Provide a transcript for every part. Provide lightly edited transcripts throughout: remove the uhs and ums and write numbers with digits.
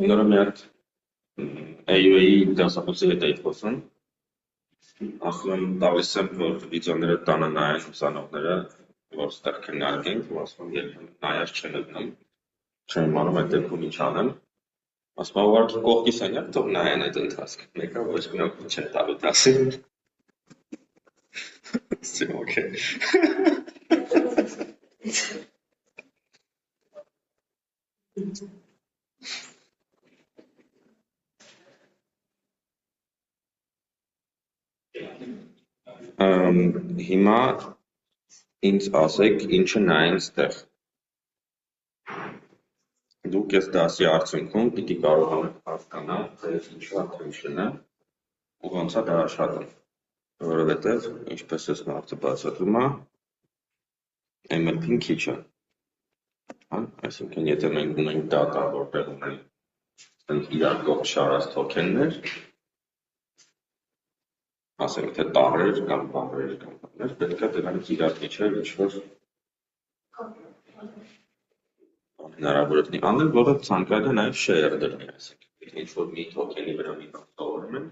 Նորը մի հատ AUA-ի դասախոսի հետ էի խոսում, ասում եմ տալիս եմ, որ վիդեոները տանը նայեն ուսանողները, որ ստեղ քննարկենք, ու ասում եմ երբեմն նայած չեն գտնում, չեմ իմանում այդ դեպքում ինչ անեմ, ասում եմ ուղղակի կողքի սենյակ թող նայեն այդ ընթացքը, մեկը ոչ մի օգուտ չեն տալու դասին, ասում օքեյ։ Հիմա ինձ ասեք ինչը նայեն ստեղ։ Դուք ես դասի արդյունքում պիտի կարողանաք հասկանալ, թե ինչու attention-ը ու ոնց է դա աշխատում, որովհետև ինչպես ես մարդը բացատրում է, MLP-ն քիչ է։ Այսինքն եթե մենք ունենք data, որտեղ ունենք իրար կողմ շարած թոքեններ, ասենք թե տարրեր կամ բառեր կամ բաներ, պետք է դրանից իրար միջև ինչ-որ հնարավոր է լինի անել, որը ցանկալի է նաև share դրնի, այսինքն ինչ-որ մի թոքենի վրա մի բան սովորում են,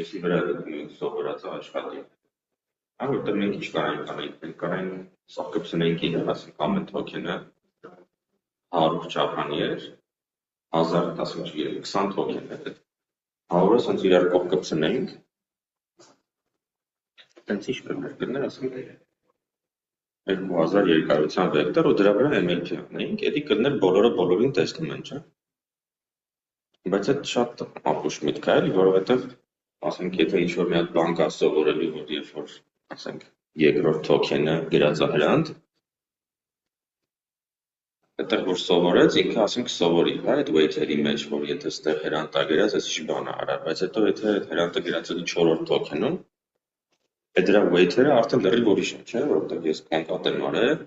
եսի վրա մենք սովորածը աշխատի։ Որտեղ մենք ինչ կարանք անենք, մենք կարանք սովկպցնենք իրար, ասենք ամեն թոքենը 100 չափանի էր, 1000, 20 թոքեն է, 100-ը սենց իրար կողք կպցնենք, տենց ինչ կրներ, ասենք 2000 երկարության վեկտոր ու դրա վրա MLP անենք, էդի կրներ բոլորը բոլորին տեսնում են, չէ։ Բայց այդ շատ ապուշ միտք է, որովհետև ասենք եթե ինչ-որ մի հատ բան կա սովորելու, որ երբ որ ասենք երկրորդ թոքենը գրած է հրանտ, այդտեղ որ սովորեց, ինքը ասենք սովորի, այդ weight-երի մեջ, որ եթե ստեղ հրանտ է գրած, այս ինչ բան է արա, բայց հետո եթե հրանտը գրած է 4-րդ թոքենում, այդ դրա weight-երը արդեն լրիվ ուրիշ են, չէ, որովհետև ես կոնկատ եմ արել,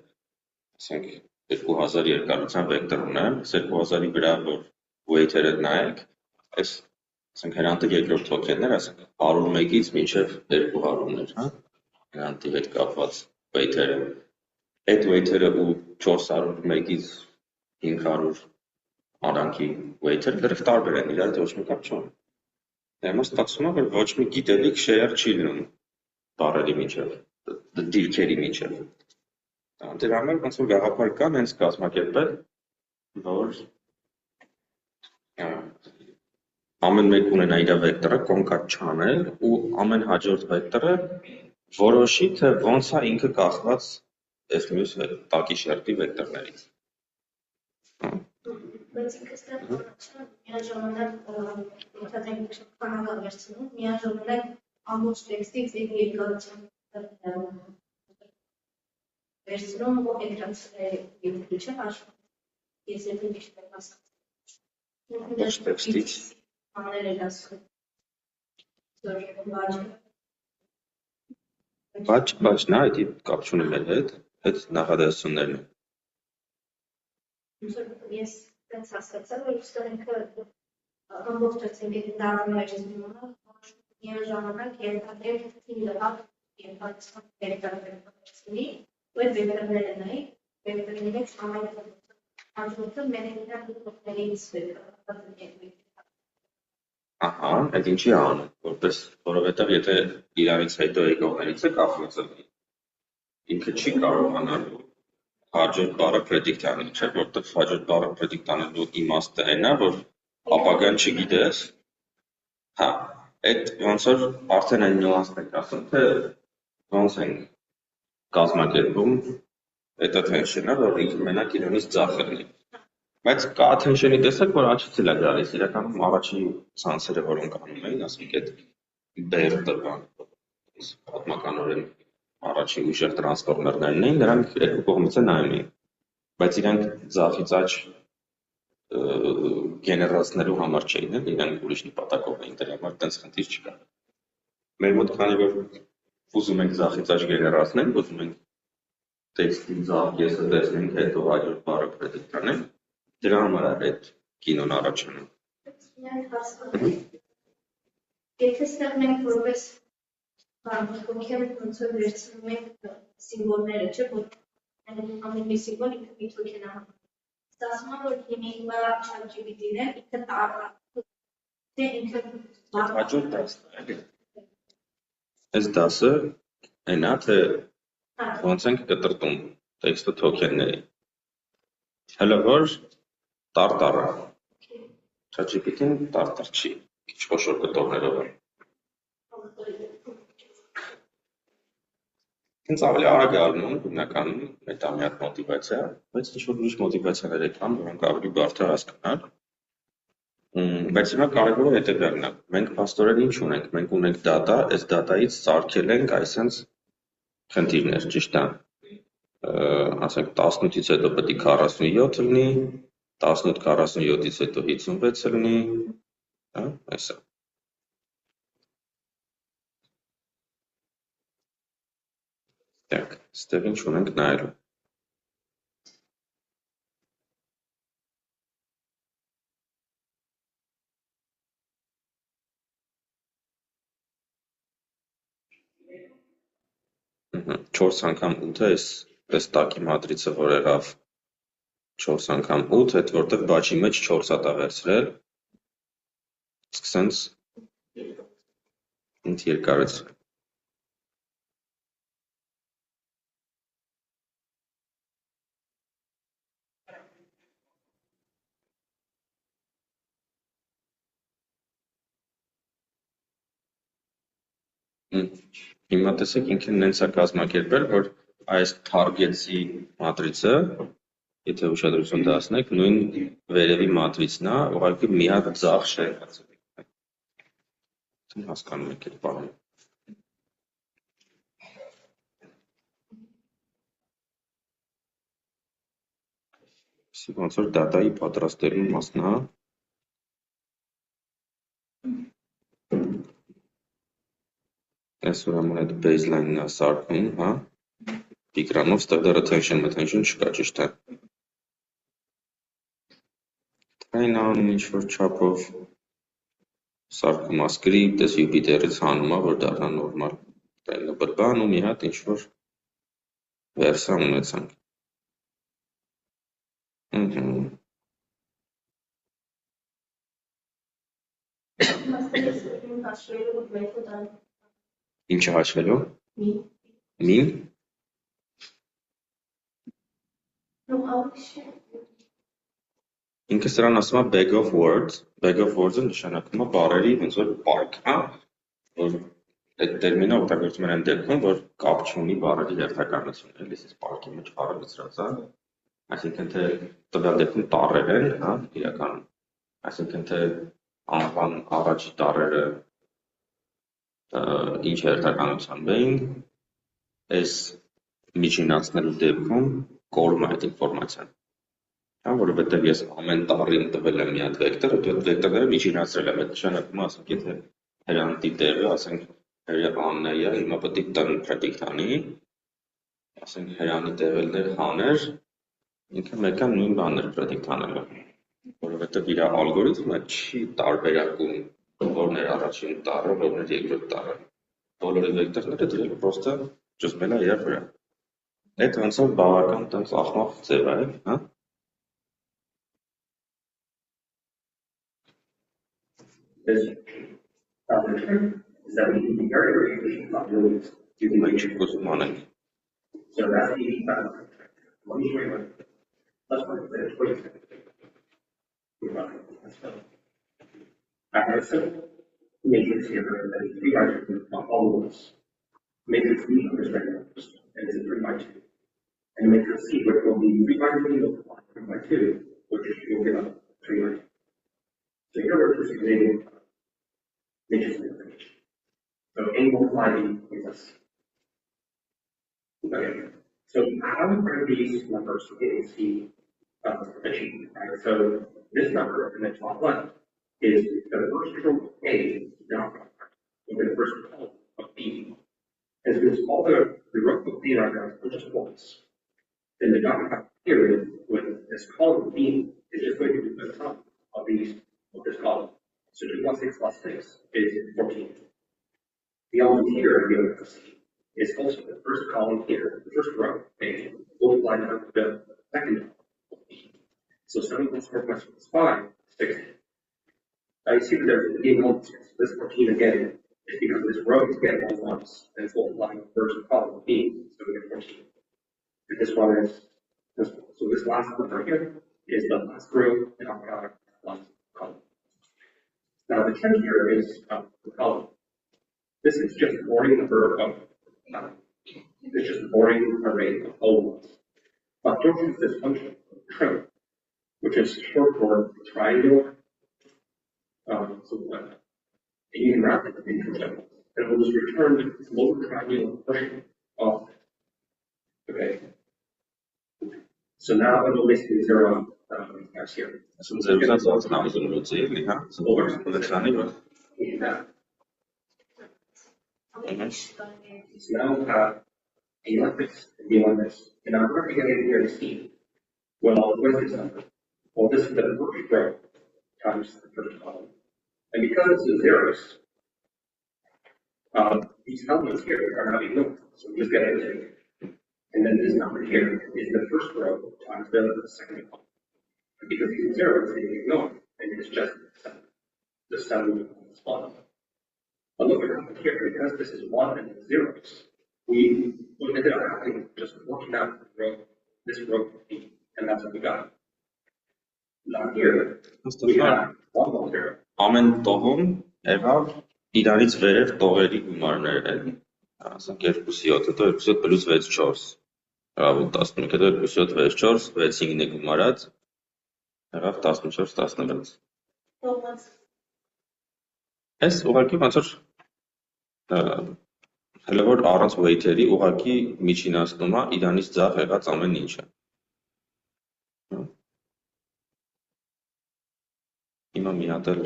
ասենք 2000 երկարության վեկտոր ունեմ, 2000-ի վրա որ weight-երը նայեք, այս ասենք հրանտը երկրորդ թոքեններ, ասենք 101-ից մինչև 200-ներ, հրանտի հետ կապված weight-երը, այդ weight-երը ու 401-ից 500 արանքի weight-երը լրիվ տարբեր են, իրար ոչ մի կապ չունեն։ Հիմա ստացվում է, որ ոչ մի գիտելիք share չի լինում տարերի միջև, դիրքերի միջև։ Դրա համար ոնց որ գաղափար կան հենց կազմակերպել, որ ամեն մեկ ունենա իր վեկտորը կոնկատ չանել ու ամեն հաջորդ վեկտորը որոշի, թե ոնց է ինքը կախված այս մյուս տակի շերտի վեկտորներից։ Բայց ինքը ստեղ որոշը միաժամանակ մտածենք քանակը վերցնում, միաժամանակ ամբողջ տեքստից իր երկարության վերցնում ու էկրանցների երկրիչը հաշվում։ Ես եթե միշտ եմ հասկացել։ Ամբողջ տեքստից Անել էր ասում։ Բայց նա այդ կապ չունի մեր հետ, այդ նախադասություններն են։ Ես տենց հասկացա, որ ստեղ ինքը ամբողջ տեքստի դառնում է ճշտումը, միաժամանակ երկարներ թիվը երկարության վեկտորների, ու այդ վեկտորները նայի, վեկտորների մեջ ամենահաջորդը մենեջերների թոքներից վեկտորը։ Ահա, այդ ինչի է անում, որովհետև եթե իրանից հետո եկողներից է կախված է, ինքը չի կարողանալու հաջորդ բառը predict անել, չէ, որտեղ հաջորդ բառը predict անելու իմաստը այն է, որ ապագան չգիտես, հա, այդ ոնց որ արդեն այն նյուանսն եք ասում, թե ոնց են կազմակերպում այդ attention-ը, որ ինքը մենակ իրանից ձախ լինի։ Բայց կա attention-ի տեսակ, որ աչքից էլ է գալիս, իրականում առաջին ցանցերը, որոնք անում էին, ասենք այդ բեր տվան, պատմականորեն առաջին ուժեղ տրանսֆորմերներն էին, նրանք երկու կողմից է նայում էին, բայց իրանք ձախից աչ գեներացնելու համար չէին, իրանք ուրիշ նպատակով էին, դրա համար տենց խնդիր չկա։ Մեր մոտ քանի որ ուզում ենք ձախից աչ գեներացնենք, ուզում ենք տեքստի ձախ կեսը տեսնենք, հետո հաջորդ բառը predict անենք, դրա համար է այդ կինոն առաջանում։ Եթե ստեղ մենք որպես բանվարկոքեմ ոնց որ վերցնում ենք սիմվոլները, չէ, որ ամեն մի սիմվոլ ինքը մի թոքեն է։ ասում եմ, որ հիմիկվա ChatGPT-ն է, ինքը տարա, թե ինքը հաջորդ դասն է, էլի։ Այս դասը այն է, թե ոնց ենք կտրտում տեքստը թոքենների։ Հələ որ տարտարը։ ChatGPT-ն տարտար չի, քիչ խոշոր կտորներով է։ Ինձ ավելի արագ է ալնում, հիմնականում դա մի հատ մոտիվացիա, բայց ինչ-որ ուրիշ մոտիվացիաներ կան, որոնք ավելի բարդ է հասկանալ։ Բայց հիմա կարևորը հետևյալն է։ Մենք փաստորեն ինչ ունենք։ Մենք ունենք data, այս data-ից սարքել ենք այսպես խնդիրներ, ճիշտ է։ Ասենք 18-ից հետո պետք է 47 լինի, 18-47-ից հետո 56 լինի, հա, այսա։ Так, ստեղ ինչ ունենք նայելու։ Չորս անգամ 8-ը այս տակի մատրիցը, որ եղավ 4 անգամ 8, հետ որտեղ բաչի մեջ 4 հատ է վերցրել, սկսենց ինձ երկարեցրել։ Հիմա տեսեք ինքն նենց է կազմակերպել, որ այս target-ի մատրիցը, եթե ուշադրություն դարձնեք, նույն վերևի մատրիցն է, ուղղակի մի հատ ձախ շերտացել։ Չեմ հասկանում եք այդ բանը։ Իսկ ոնց որ data-ի պատրաստելու մասն է։ Այս ուրեմն այդ baseline-ն է սարքում, հա։ Ekrano ստեղ դեռ attention չկա, ճիշտ է։ Train անում ինչ-որ չափով սարքում է script, այս Jupyter-ից հանում է, որ դառնա նորմալ trainable բան ու մի հատ ինչ-որ վերսա ունեցանք։ Ինչը հաշվելու։ Մին։ Ինքը սրան ասում է bag of words, bag of words-ը նշանակում է բառերի ոնց որ պարկ, հա, որ այդ տերմինը օգտագործում են այն դեպքում, որ կապ չունի բառերի հերթականությունը, էլի, իսկ պարկի մեջ բառը լցրած է, այսինքն թե տվյալ դեպքում տառեր են, հա, իրականում, այսինքն թե անվան առաջի տառերը ինչ հերթականությամբ էին, այս միջինացնելու դեպքում կորում է այդ ինֆորմացիան։ Հա, որովհետև ես ամեն տառին տվել եմ մի հատ վեկտոր, այդ վեկտորները միջինացրել եմ, այդ նշանակում է, ասենք, եթե հրանտի տեղը, ասենք, Աննա է, հիմա պետք է տնի predict անի, ասենք, հրանի տեղը հաներ, ինքը մեկը նույն բանն էր predict անելը, որովհետև իր ալգորիթմը չի տարբերակում որն էր առաջին տառը, որն էր երկրորդ տառը։ Բոլորի վեկտորները դրել պրոստը ճզմել է իրար վրա։ Այդ ոնց որ բավական տենց ախմախ ձև է, հա։ Is that we can be very, very efficient populations using my chip was money. So that's the 85. Let me show you what. Let's work with it. Wait a second. I have some matrix here that is 3 by 2 on all of this. Matrix B is right now, and it's a 3 by 2. And matrix C, which will be 3 by 3 multiplied 3 by 2, which will give us 3 by 2. So here we're just using matrix information. So A multiplied B is this. Okay. So how are these numbers getting C achieved? Right? So this number in the top left is the first row of A dot with the first column of B. And since all the row of B are just once, then the dot period with this column of B is just going to be the sum of these of this column. So 2 plus 6 plus 6 is 14. The element here of the other C is also the first column here, the first row A multiplied by the second column of B. So this request was 5, 6. Now you see that there's a game once. This 14 again is because this row is getting all once, and it's multiplying the first column of B, so we get 14. And this one is this one. So this last one right here is the last row in our last column. Now the 10 here is the column. This is just a boring number of it's just a boring array of whole ones. But don't use this function trim, which is short for triangular. And you can wrap it into trim, and it will just return the lower triangular portion of it. Okay. So now it will basically zero x here. Ասում զերուսած ածնամուզում լուծի, էլի, հա? Սպոլեքսանի, որ Yeah. Okay. So now A like this, and B like this. And I'm going to get in here to see, well, what is this number? Well, this is the first row times the first column. And because it's in zeros, these elements here are not ignored. So we just get it. And then this number here is the first row times the second column. And because these are zeros, they ignore. And it's just the 7 spot. But look at here, because this is 1 and it's zeros, we ended up having just working out this row, and that's what we got. Now here, we have 1 more zero. ամեն տողում եղավ իրանից վերև տողերի գումարներ էլի, ասենք 2/7, հետո 2/7 պլյուս 6/4, եղավ 15, հետո 2/7 6/4, 6/9 գումարած, եղավ 14/16։ Այս ուղղակի ոնց որ հələ որ առանց weight-երի ուղղակի միջինացնում է իրանից ձախ եղած ամեն ինչը։ Հիմա մի հատ էլ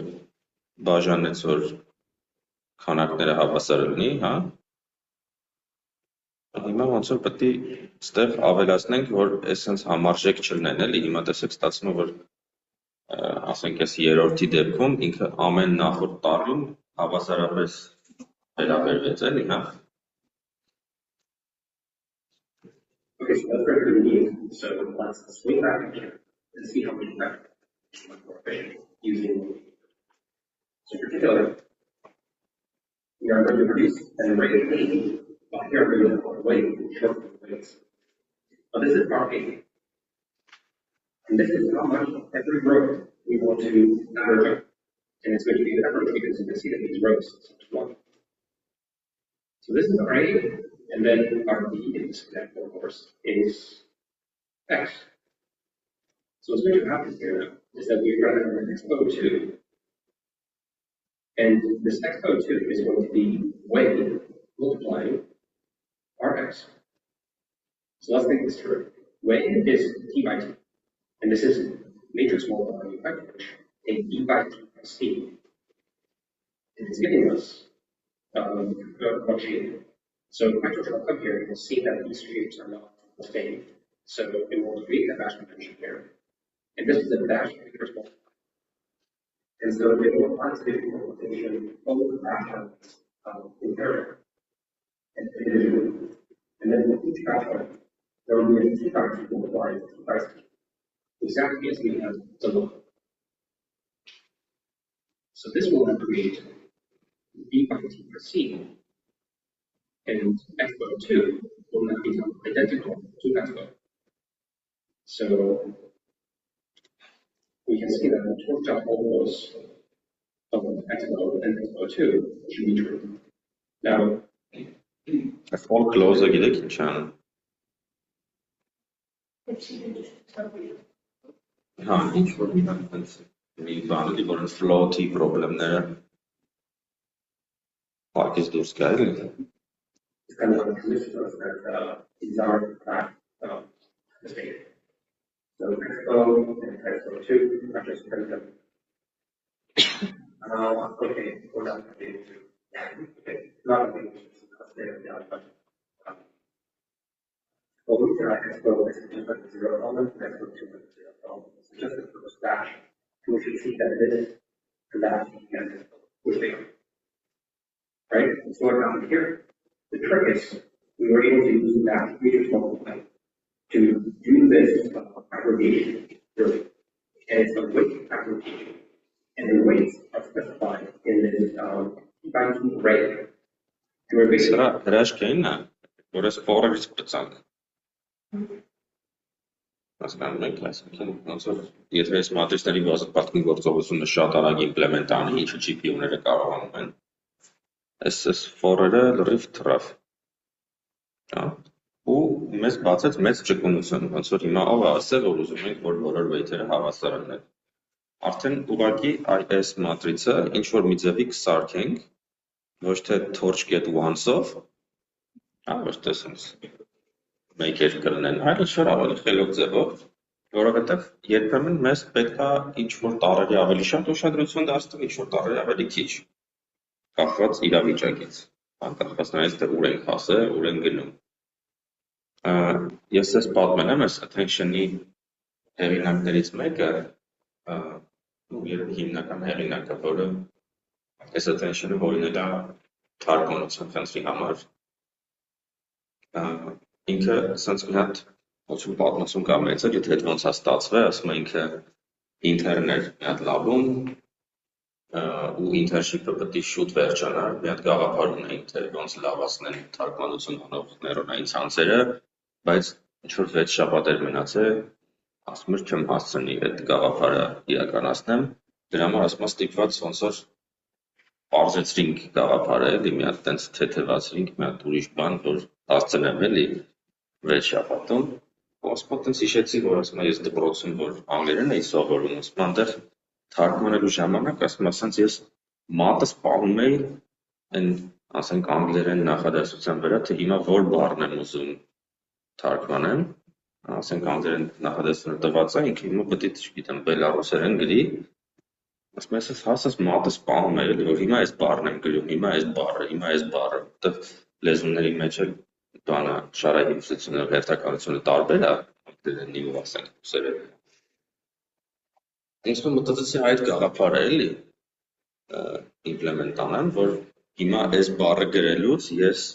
բաժանեց, որ քանակները հավասար լինի, հա։ Հիմա ոնց որ պետք է ստեղ ավելացնենք, որ այսպես համարժեք չլինեն, էլի։ Հիմա տեսեք ստացվում է, որ ասենք այս երրորդի դեպքում ինքը ամեն նախորդ տառին հավասարապես վերաբերվեց, էլի, հա։ Okay, so that's very good. So let's swing back here and see how we can using. So in particular, we are going to produce an array of 80, but here we're going to put away short weights. Now this is our 80. And this is how much every row we want to average up. And it's going to be the average because you can see that these rows are 1. So this is our A, and then our B in this example, of course, is X. So what's going to happen here is that we run an X02, and this X02 is going to be weight multiplying Rx. So let's think this through. Weight is T by T, and this is matrix multiplying vector, take E by T plus C. And it's giving us what shape. So if I come here, you'll see that these shapes are not the same. So it will create a Bash convention here. And this is a Bash matrix multiplier. And so it will apply to the multiplication of the Bash elements in parallel and individually. And then with each Bash element, there will be a T by T multiplier T by C, exactly as we have below. So this will then create B by T plus C, and X02 will now become identical to X02. So we can see that the torque out all those of X02 and X02 should be true. Now, That's all close գիտեք ինչ անում։ Հա, ինչ որ մի բան դի որ float-ի խնդիրները Park's դուրս գա էլի։ it's kind of like conditions that these are the same. So XO and XO2 are just kind of okay, we're not going to be able to. Okay, not going to be able to stay with the output. Well, we can XO is just like 0 element, and XO2 is 0 element. So just the first dash, and we should see that it is the dash and which they are. Right? So down here, the trick is we were able to use that matrix multiply to do this aggregation really. and it's a weight application. And the weights are specified in this P by Q array. And we're basically Սրա հրաշքային է, որ այս ֆորերից պծանք։ Հասկանում եք, այսինքն ոնց որ եթե այս մատրիցների վազապարտքի գործողությունը շատ արագ իմպլեմենտ անի, ինչը GPU-ները կարողանում են, այս ֆորերը լրիվ թռավ։ Հա։ Ու մեզ բացեց մեծ ճկունություն, ոնց որ հիմա ով է ասել, որ ուզում ենք, որ բոլոր weight-երը հավասար լինեն։ Արդեն ուղղակի այս մատրիցը ինչ որ մի ձևի կսարքենք, ոչ թե torch get once-ով, հա, ոչ թե sense make-եր կլինեն, այլ ինչ որ ավելի խելոք ձևով, որովհետև երբեմն մեզ պետք է ինչ որ տարերի ավելի շատ ուշադրություն դարձնել, ինչ որ տարերի ավելի քիչ, կախված իրավիճակից, հա, կախված նրանից թե ուր ենք հասել, ուր ենք գնում։ Ես ես պատմել եմ այս attention-ի հեղինակներից մեկը, հիմնական հեղինակը, որը այս attention-ը հորինել է թարգմանության խնդրի համար, ինքը սենց մի հատ ոցում պատմություն կա մեծել, եթե հետ ոնց է ստացվել, ասում է ինքը intern էր մի հատ լաբում, ու internship-ը պետք է շուտ վերջանար, մի հատ գաղափար ունեին, թե ոնց լավացնեն թարգմանություն անող նեյրոնային ցանցերը, բայց ինչ-որ 6 շաբաթ էր մնացել, ասում էր չեմ հասցնի այդ գաղափարը իրականացնեմ, դրա համար ասում է ստիպված ոնց որ պարզեցրինք գաղափարը, էլի մի հատ տենց թեթևացրինք, մի հատ ուրիշ բան, որ հասցնեմ էլի 6 շաբաթում, ու ասում է տենց հիշեցի, որ ասում է ես դպրոցում, որ անգլերեն էի սովորում, ասում է այնտեղ թարգմանելու ժամանակ, ասում է ասենց ես մատս պահում էի այն, ասենք անգլերեն նախադասության վրա, թե հիմա որ բառն եմ ուզում թարգմանեմ, ասենք անգլերեն նախադասությունը տված է, ինքը հիմա պետք է, չգիտեմ, բելառուսերեն գրի, ասում ես հասած մատս պահում է, էլի, որ հիմա այս բառն եմ գրում, հիմա այս բառը, որտեվ լեզուների մեջ էլ բանը շարահիմնությունը, հերթականությունը տարբեր է, անգլերենի ու ասենք ռուսերենի։ Ինձ մտածեցի այդ գաղափարը էլի իմպլեմենտ անեմ, որ հիմա այս բառը գրելուց ես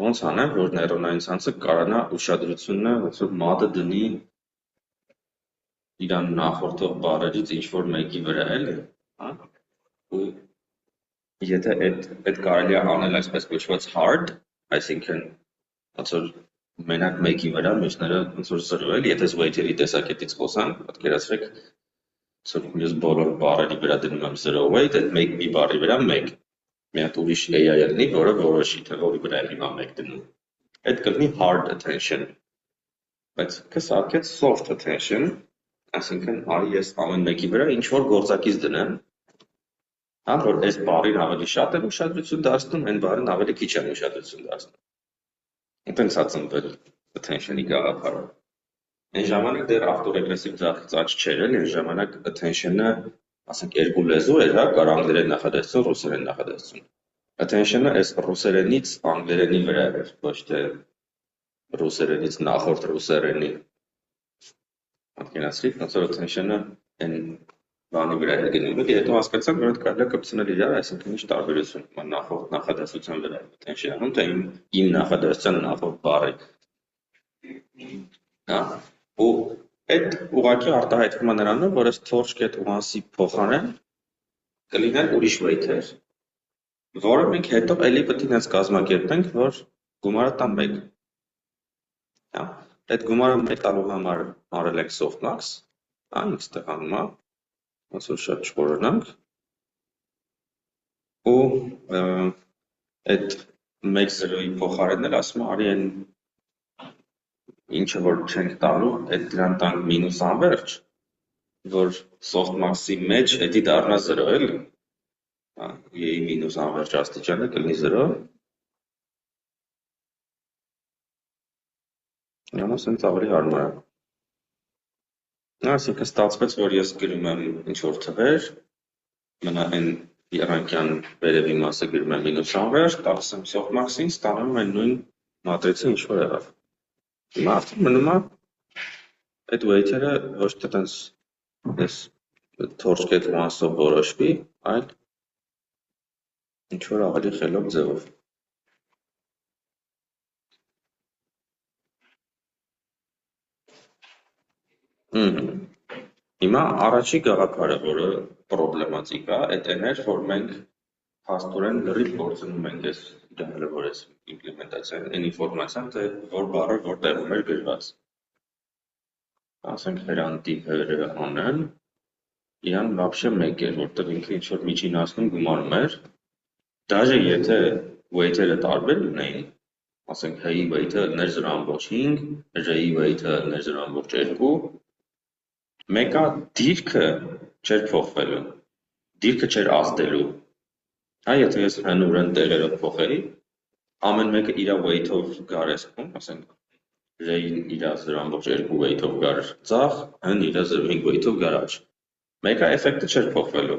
ոնց անեմ, որ նեյրոնային ցանցը կարողանա ուշադրությունը ոնց որ մատը դնի իրան նախորդող բառերից ինչ որ մեկի վրա էլի, հա, ու եթե այդ կարելի է անել այսպես կոչված hard, այսինքն ոնց որ մենակ մեկի վրա, մյուսները ոնց որ զրո էլի, եթե weight-երի տեսակետից խոսանք, պատկերացրեք, ոնց որ ես բոլոր բառերի վրա դնում եմ 0 weight, այդ մի բառի վրա 1, մի հատ ուրիշ AI լինի, որը որոշի, թե որի վրա է հիմա 1 դնում։ Այդ կլինի hard attention, բայց կսարքեց soft attention, այսինքն արի ես ամեն մեկի վրա ինչ որ գործակից դնեմ, հա, որ այս բառին ավելի շատ եմ ուշադրություն դարձնում, այն բառին ավելի քիչ եմ ուշադրություն դարձնում։ Այդպես է ծնվել attention-ի գաղափարը։ Այն ժամանակ դեռ ավտորեգրեսիվ ծաչ չէր, էլի, այն ժամանակ attention-ը, ասենք երկու լեզու էր, հա, կար անգլերեն նախադասություն, ռուսերեն նախադասություն։ Attention-ը այս ռուսերենից անգլերենի վրա էր, ոչ թե ռուսերենից նախորդ ռուսերենի։ Պատկերացրիք, ոնց որ attention-ը այն բանի վրա էր գնում, էլի, հետո հասկացանք, որ այդ կարելի է կպցնել իրար, այսինքն ինչ տարբերություն կա նախորդ նախադասության վրա attention-ում, թե իմ նախադասության նախորդ բառի։ Հա, ու այդ ուղղակի արտահայտվում է նրանով, որ այս torch get once-ի փոխարեն կլինեն ուրիշ weight-եր, որը մենք հետո էլի պետք է ինձ կազմակերպենք, որ գումարը տա 1։ Հա, այդ գումարը 1 տալու համար արել ենք softmax, հա, ինձ տեղանում է, ոնց որ շատ չխորհրդանք, ու այդ 1-0-ի փոխարենն էլ ասում է, արի այն ինչը որ չենք տալու, այդ դրան տանք մինուս անվերջ, որ softmax-ի մեջ էդի դառնա 0, էլի, հա, e-ի մինուս անվերջ աստիճանը կլինի 0, Յանը սենց ավելի հարմար է։ Այսինքն ստացվեց, որ ես գրում եմ ինչ-որ թվեր, մնա այն եռանկյան վերևի մասը գրում եմ մինուս անվերջ, տալիս եմ softmax-ին, ստանում եմ նույն մատրիցը ինչ-որ եղավ։ Հիմա արդեն մնում է այդ weight-երը ոչ թե տենց ես torch get once-ով որոշվի, այլ ինչ-որ ավելի խելոք ձևով։ Հիմա առաջի գաղափարը, որը պրոբլեմատիկ է, այդ այն էր, որ մենք փաստորեն լրիվ գործնում ենք այս դահլը, որ այս իմպլեմենտացիան, այն ինֆորմացիան, թե որ բառը որտեղում էր գրված։ Ասենք հրանտի հրը անեն, իրան вообще մեկ էր, որտեղ ինքը ինչ-որ միջինասնում գումարում էր, դաժե եթե weight-երը տարբեր ունեին, ասենք հ-ի weight-ը 0.5, ժ-ի weight-ը 0.2, մեկա դիրքը չէր փոխվելու, դիրքը չէր ազդելու։ Հա, եթե ես հնուրեն տեղերով փոխեի, ամեն մեկը իր weight-ով գար էսքում, ասենք ժ-ին իր 0.2 weight-ով գար ձախ, հն իր 0.5 weight-ով գար աջ։ Մեկա էֆեկտը չէր փոխվելու,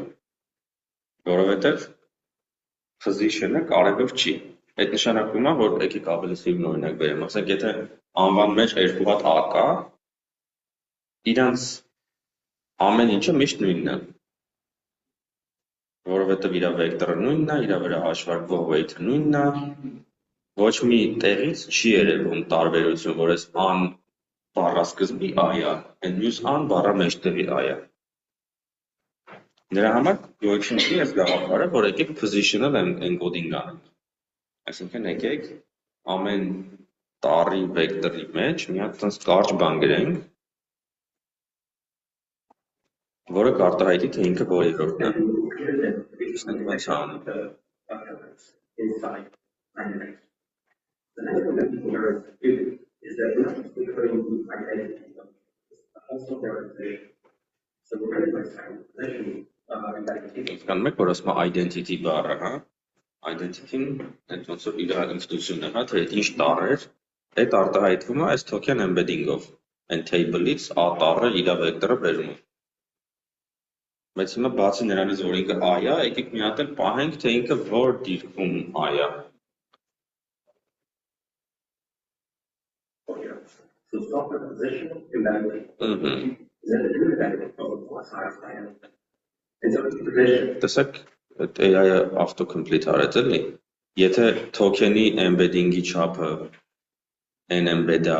որովհետև position-ը կարևոր չի։ Այդ նշանակում է, որ եկեք ավելի սիրուն օրինակ բերեմ, ասենք եթե անվան մեջ երկու հատ a կա, իրանց ամեն ինչը միշտ նույնն է, որովհետև իր վեկտորը նույնն է, իր վրա հաշվարկվող weight-ը նույնն է, ոչ մի տեղից չի երևում տարբերություն, որ այս an բառասկզբի a է, այն մյուս an բառա մեջտեղի a է։ Նրա համար գոյություն չի այս գաղափարը, որ եկեք positional encoding անենք։ Այսինքն եկեք ամեն տառի վեկտորի մեջ մի հատ տենց կարճ բան գրենք, որը կարտահայտի, թե ինքը որերորդն է։ Տեսնենք ոնց է անում։ Inside dynamics. The next thing that people are doing is that we're not just decoding the identity of also their organization. So we're going to find position identity. Կան մեկ, որ ասում է identity բառը, հա։ Identity-ն այդ ոնց որ իր ինստիտուցիոնն է, հա, թե այդ ինչ տառ էր, այդ արտահայտվում է այս token embedding-ով։ Այն table-ից a տառը իր վեկտորը բերում է։ Բայց հիմա բացի նրանից, որ ինքը a է, եկեք մի հատ էլ պահենք, թե ինքը որ դիրքում a է։ So software position embedding. Is that the embedding of what's higher? And so it's position. Տեսեք, այդ AI-ը auto-complete արեց էլի։ Եթե token-ի embedding-ի չափը n embed-ա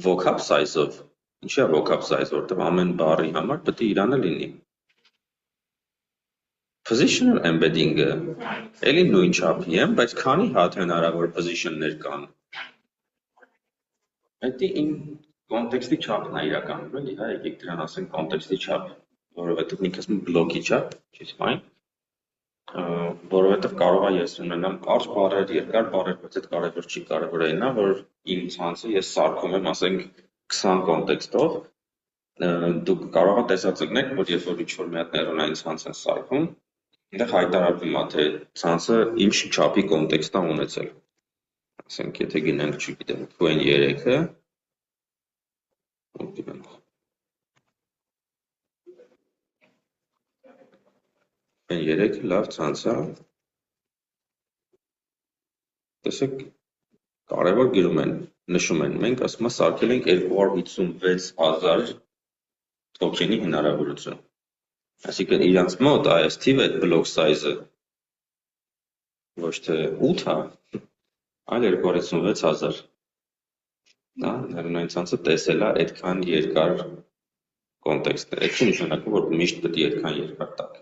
vocab size-ով, ինչի է vocab size, որտեղ ամեն բառի համար պետք է իրանը լինի։ Positional embedding-ը էլի նույն չափի է, բայց քանի հատ հնարավոր position-ներ կան։ Դա իմ կոնտեքստի չափն է իրականում, էլի, հա, եկեք դրան ասենք կոնտեքստի չափ, որովհետև ինքս մի բլոկի չափ, չի ֆայն, որովհետև կարող է ես ունենամ կարճ բառեր, երկար բառեր, բայց այդ կարևոր չի, կարևորը այն է, որ իմ ցանցը ես սարքում եմ, ասենք 20 կոնտեքստով, դուք կարող եք տեսածգնեք, որ երբ որ ինչ-որ մի հատ նեյրոնային ցանց են սարքում, այնտեղ հայտարարվում է, թե ցանցը ինչ չափի կոնտեքստ է ունեցել։ Ասենք, եթե գնանք, չգիտեմ, Q3-ը, Q3 լավ ցանց է։ Տեսեք, կարևոր գրում են, նշում են, մենք ասում ենք սարքել ենք 256,000 token-ի հնարավորություն։ Այսինքն իրանց մոտ այս թիվը այդ block size-ը ոչ թե 8 է, այլ 256,000։ Դա նեյրոնային ցանցը տեսել է այդքան երկար կոնտեքստը։ Այդ չի նշանակում, որ միշտ պետք է այդքան երկար տակ։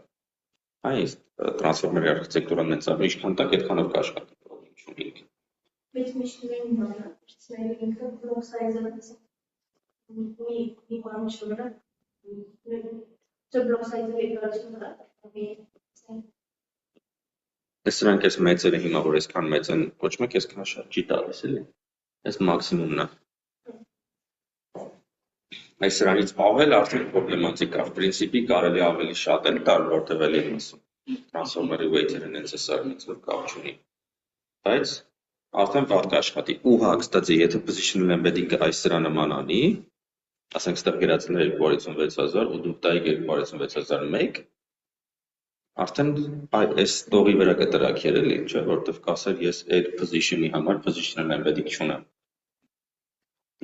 Այս տրանսֆորմերի արխիտեկտուրան հենց է, ինչքան տակ այդքանով կաշխատի, պրոբլեմ չունի։ Բայց միշտ նույնն է, ցույցները ինքը block size-ը մի բան չունի։ Block size-ը երկարությունը Այս սրանք այս մեծերը հիմա, որ այսքան մեծ են, ոչ մեկ այսքան շատ չի տալիս, էլի։ Այս մաքսիմումն է։ Այս սրանից ավել արդեն պրոբլեմատիկ է, պրինցիպի կարելի ավելի շատ էլ տալ, որտև էլ եմ ասում։ Տրանսֆորմերի weight-երը necessary-նից որ կապ չունի։ Բայց արդեն վատ կաշխատի։ Ու հա, կստացի, եթե positional embedding-ը այս սրա նման անի, ասենք ստեղ գրածներ 256,000 ու դուք տայիք 256,001, արդեն այս տողի վրա կտրակեր էլի, չէ, որտև կասեր ես այդ position-ի համար positional embedding չունեմ։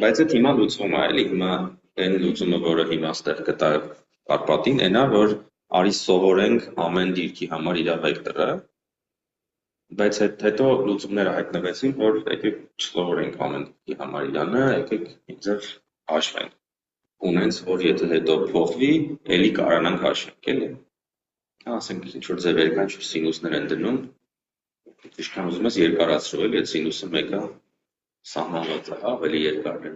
Բայց այդ հիմա լուծվում է, էլի, հիմա այն լուծումը, որը հիմա ստեղ կտա Կարպատին, այն է, որ արի սովորենք ամեն դիրքի համար իր վեկտորը, բայց հետո լուծումները հայտնվեցին, որ եկեք չսովորենք ամեն դիրքի համար իրանը, եկեք ինձև հաշվենք։ ունենց, որ եթե հետո փոխվի, էլի կարանանք հաշվենք, էլի։ Ասենք ինչ-որ ձևեր կան, ինչ-որ սինուսներ են դնում, ինչքան ուզում ես երկարացրու, էլի, այդ սինուսը մեկը սահմանված է, ավելի երկար է։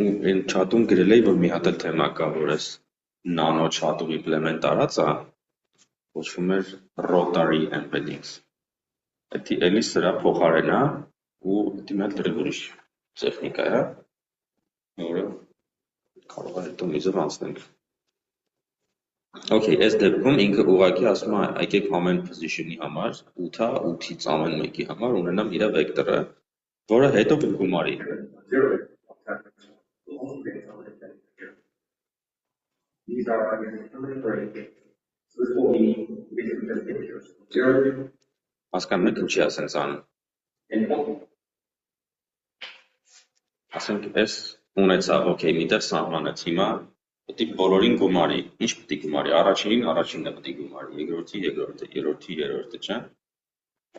Այն չաթում գրել էի, որ մի հատ էլ թեմա կա, որ այս նանո չաթում իմպլեմենտ արած է, կոչվում էր rotary embeddings։ Դա էլի սրա փոխարեն է, ու դա մի հատ լրիվ ուրիշ տեխնիկա է, որը կարող է հետո միզով անցնենք։ Okay, այս դեպքում ինքը ուղղակի ասում է, եկեք ամեն position-ի համար, 8-ը, 8-ից ամեն մեկի համար ունենամ իր վեկտորը, որը հետո կգումարի։ These are determined. So this will be basically just integers. 0 Հասկանում եք ինչի ասենց անում։ and 1. Ասենք այս ունեցավ, okay, միտեղ սահմանեց, հիմա պետք է բոլորին գումարի։ Ինչ պետք է գումարի։ Առաջինին առաջինը պետք է գումարի, երկրորդի երկրորդը, երրորդի երրորդը, չէ՞։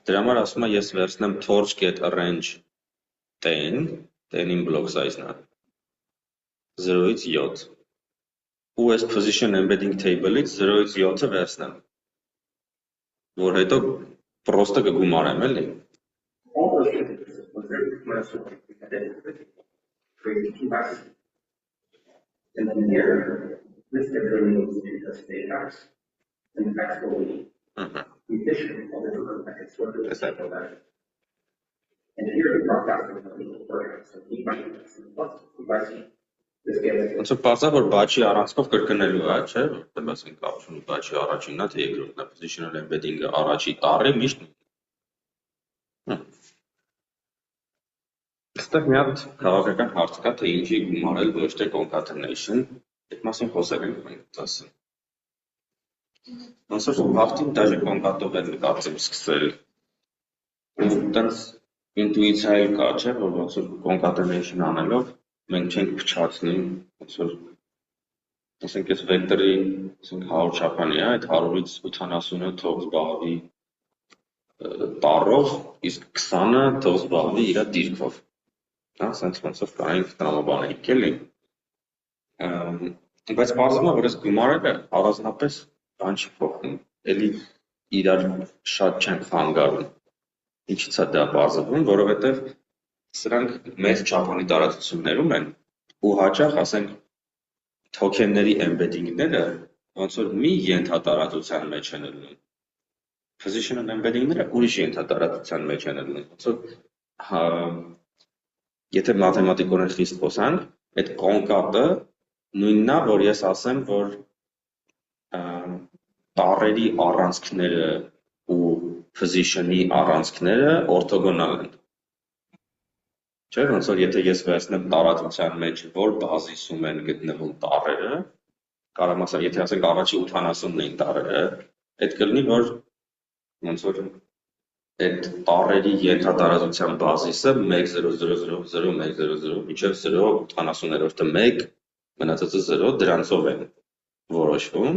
Դրա համար ասում է ես վերցնեմ torch get arrange 10, 10-ին block size-ն է 0-ից 7։ Ու այս position embedding table-ից 0-ից 7-ը վերցնեմ, որ հետո պրոստը կգումարեմ, էլի։ All those integers, when they're commercial, create two boxes. And then here, this integer means just the x, and the x will be efficient of the different packets, what the cycle that. And here the cross out of the program, so e by x plus e by c. This gives Ոնց որ բարձա որ բաչի առանցքով կրկնելու է, չէ՞, որտեղ ասենք ապշունի բաչի առաջինն է, թե երկրորդն է, positional embedding-ը առաջի տառի միշտ։ Այստեղ մի հատ քաղաքական հարց կա, թե ինչի գումարել, ոչ թե concatenation, այդ մասին խոսել ենք մենք ասել։ Ոնց որ հաղթին դաժե կոնկատով են կարծեմ սկսել։ Ու տենց ինտուիցիա էլ կա, չէ՞, որ ոնց որ concatenation անելով մենք չենք փչացնում, ոնց որ ասենք այս վեկտորի, ասենք 100 չափանի է, այդ 100-ից 80-ը թող զբաղվի տառով, իսկ 20-ը թող զբաղվի իր դիրքով։ Հա, սենց ոնց որ կարանք տրամաբանենք էլի։ Բայց պարզվում է, որ այս գումարելը առանձնապես բան չի փոխում, էլի իրար շատ չեն խանգարում։ Ինչից է դա պարզվում, որովհետև սրանք մեծ չափանի տարածություններում են ու հաճախ, ասենք, թոքենների embedding-ները ոնց որ մի ենթատարածության մեջ են լինում։ Positional embedding-ները ուրիշ ենթատարածության մեջ են լինում։ Ոնց որ եթե մաթեմատիկորեն խիստ խոսանք, այդ կոնկատը նույնն է, որ ես ասեմ, որ տառերի առանցքները ու position-ի առանցքները օրթոգոնալ են։ Չէ՞, ոնց որ եթե ես վերցնեմ տարածության մեջ, որ բազիսում են գտնվում տառերը, կարող ասեմ, եթե ասենք առաջի 80-ն էին տառերը, այդ կլինի, որ ոնց որ այդ տառերի ենթատարածության բազիսը 1.0.0.0.1.0.0 մինչև 0.80-րդը 1, մնացածը 0 դրանցով են որոշվում,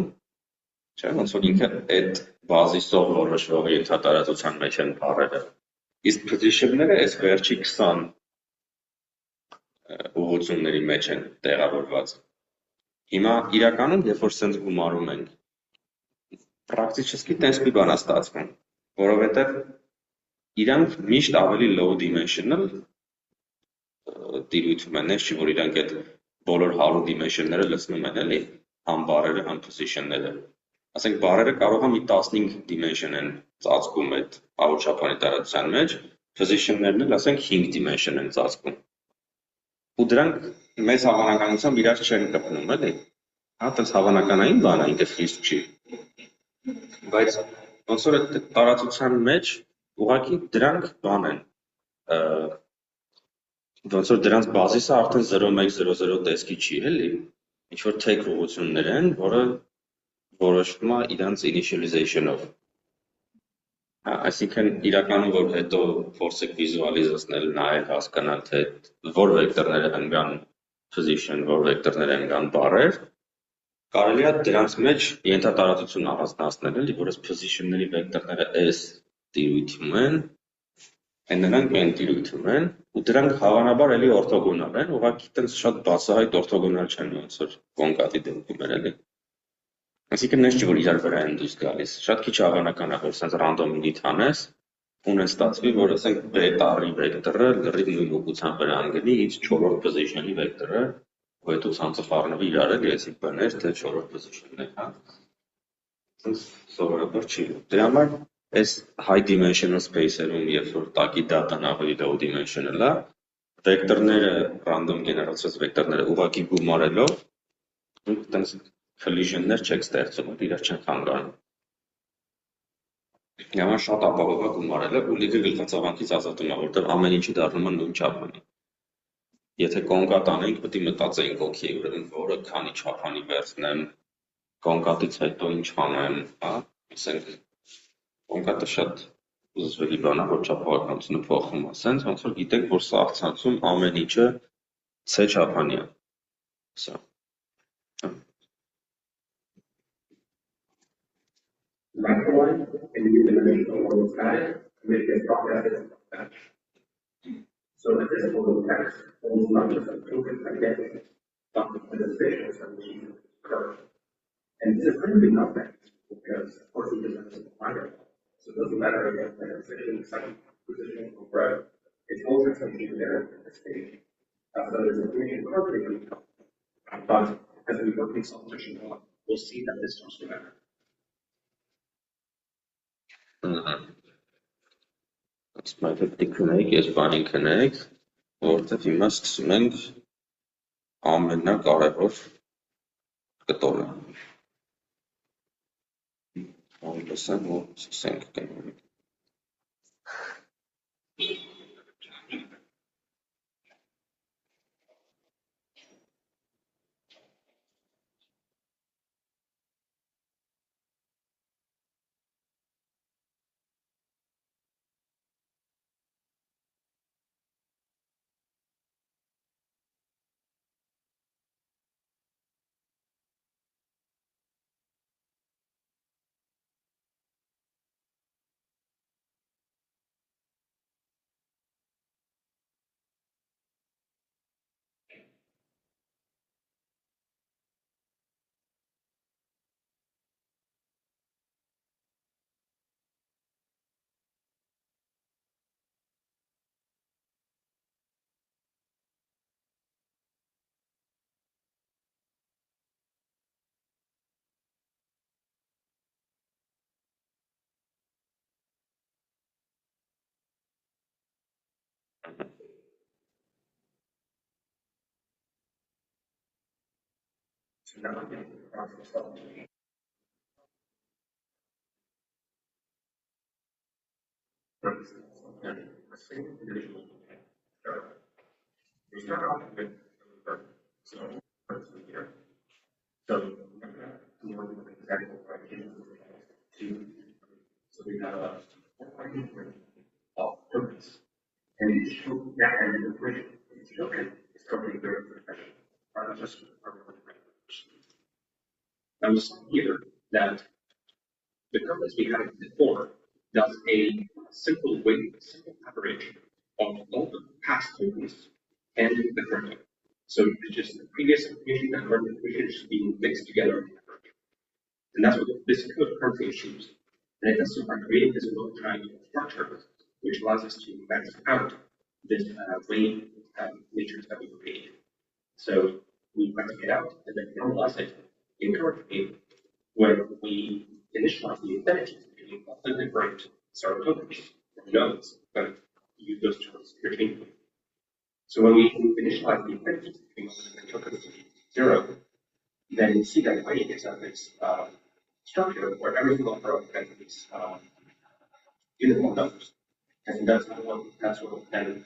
չէ՞, ոնց որ ինքը այդ բազիսով որոշվող ենթատարածության մեջ են տառերը։ Իսկ position-ները այս վերջի 20 ուղղությունների մեջ են տեղավորված։ Հիմա իրականում, երբ որ սենց գումարում ենք, պրակտիկի տես մի բան է ստացվում, որովհետև իրանք միշտ ավելի low dimensional տիրույթում են, չի որ իրանք այդ բոլոր 100 dimension-ները լցնում են, էլի, համ բարերը, համ position-ները։ Ասենք բարերը կարող է մի 15 dimension են ծածկում այդ 100 չափանի տարածության մեջ, position-ներն էլ ասենք 5 dimension են ծածկում։ Ու դրանք մեծ հավանականությամբ իրար չեն կպնում, էլի։ Հա, տենց հավանականային բան է, ինքը խիստ չի։ Բայց ոնց որ այդ տարածության մեջ ուղղակի դրանք բան են, ոնց որ դրանց բազիսը արդեն 0.1.0.0 տեսքի չի, էլի։ Ինչ-որ թեք ուղղություններ են, որը որոշվում է իրանց initialization-ով։ Այսինքն իրականում, որ հետո փորձեք վիզուալիզացնել, նայել, հասկանալ, թե որ վեկտորները ընկան position, որ վեկտորները ընկան բառեր, կարելի է դրանց մեջ ենթատարածություն առանձնացնել, էլի, որ այս position-ների վեկտորները այս տիրույթում են, նրանք այն տիրույթում են, ու դրանք հավանաբար էլի օրթոգոնալ են, ուղղակի տենց շատ բացահայտ օրթոգոնալ չեն ոնց որ կոնկատի դեպքում էլի։ Այսինքն նենց չի որ իրար վրա են դուրս գալիս։ Շատ քիչ հավանական է որ սենց ռանդոմ init անես, ունեն ստացվի, որ ասենք b-տարի վեկտորը լրիվ նույն ուղղությամբ վրա անգնի ից 4-րդ position-ի վեկտորը, ու հետո ցանցը խառնվի իրար էլի, այսինքն բներ, թե 4-րդ position-ն է, հա։ Սենց սովորաբար չի։ Դրա համար այս high dimensional space-երում, երբ որ տակի data-ն ավելի low dimensional է, վեկտորները, random գեներացված վեկտորները ուղղակի գումարելով, դուք տենց collision-ներ չեք ստեղծում, իրար չեն խանգարում։ Հիմա շատ ապահով է գումարելը ու լիքը գլխացավանքից ազատում է, որտեղ ամեն ինչի դառնում է նույն չափանի։ Եթե կոնկատ անենք, պետք է մտածեինք, օքեյ, ուրեմն որը քանի չափանի վերցնեմ, կոնկատից հետո ինչ անեմ, հա, ասենք կոնկատը շատ զզվելի բան է, որ չափավորականությունը փոխում է, սենց ոնց որ գիտենք, որ սա ցանցում ամեն ինչը C չափանի է։ Սա։ Microline and new dimensional model static make this process batch. So that this model text holds not just a token identity, but the spatial separation curve. And this is pretty big nothing because of course it doesn't have a minor. So it doesn't matter if the position, second position, or wherever. It's also something there at this stage. So there's a information curve. But as we go through solution, we'll see that this starts to matter. Ասում եմ դիքնեք, ես բանին քնեք, որովհետև հիմա սկսում ենք ամենակարևոր կտորը։ Լսեմ, որ սկսենք կնենք։ So now I'm getting the process of the same individual. We start off with so here. So more than an example right here. So we have a of purpose. And it shows that and the bridge is showing is totally very professional. Not just now we saw here that the purpose we had before does a simple average of all the past tokens and the current token. So it's just the previous information and current information is being mixed together. And that's what this code currently achieves. And it does so by creating this little triangular structure, which allows us to max out this range matrix that we created. So we max it out and then normalize it in currently when we initialize the affinities between all the different sort of tokens or nodes, but use those terms interchangeably. So when we initialize the affinities between all the different tokens to 0, then you see that I gets out this structure where every single row has these uniform numbers. And that's what then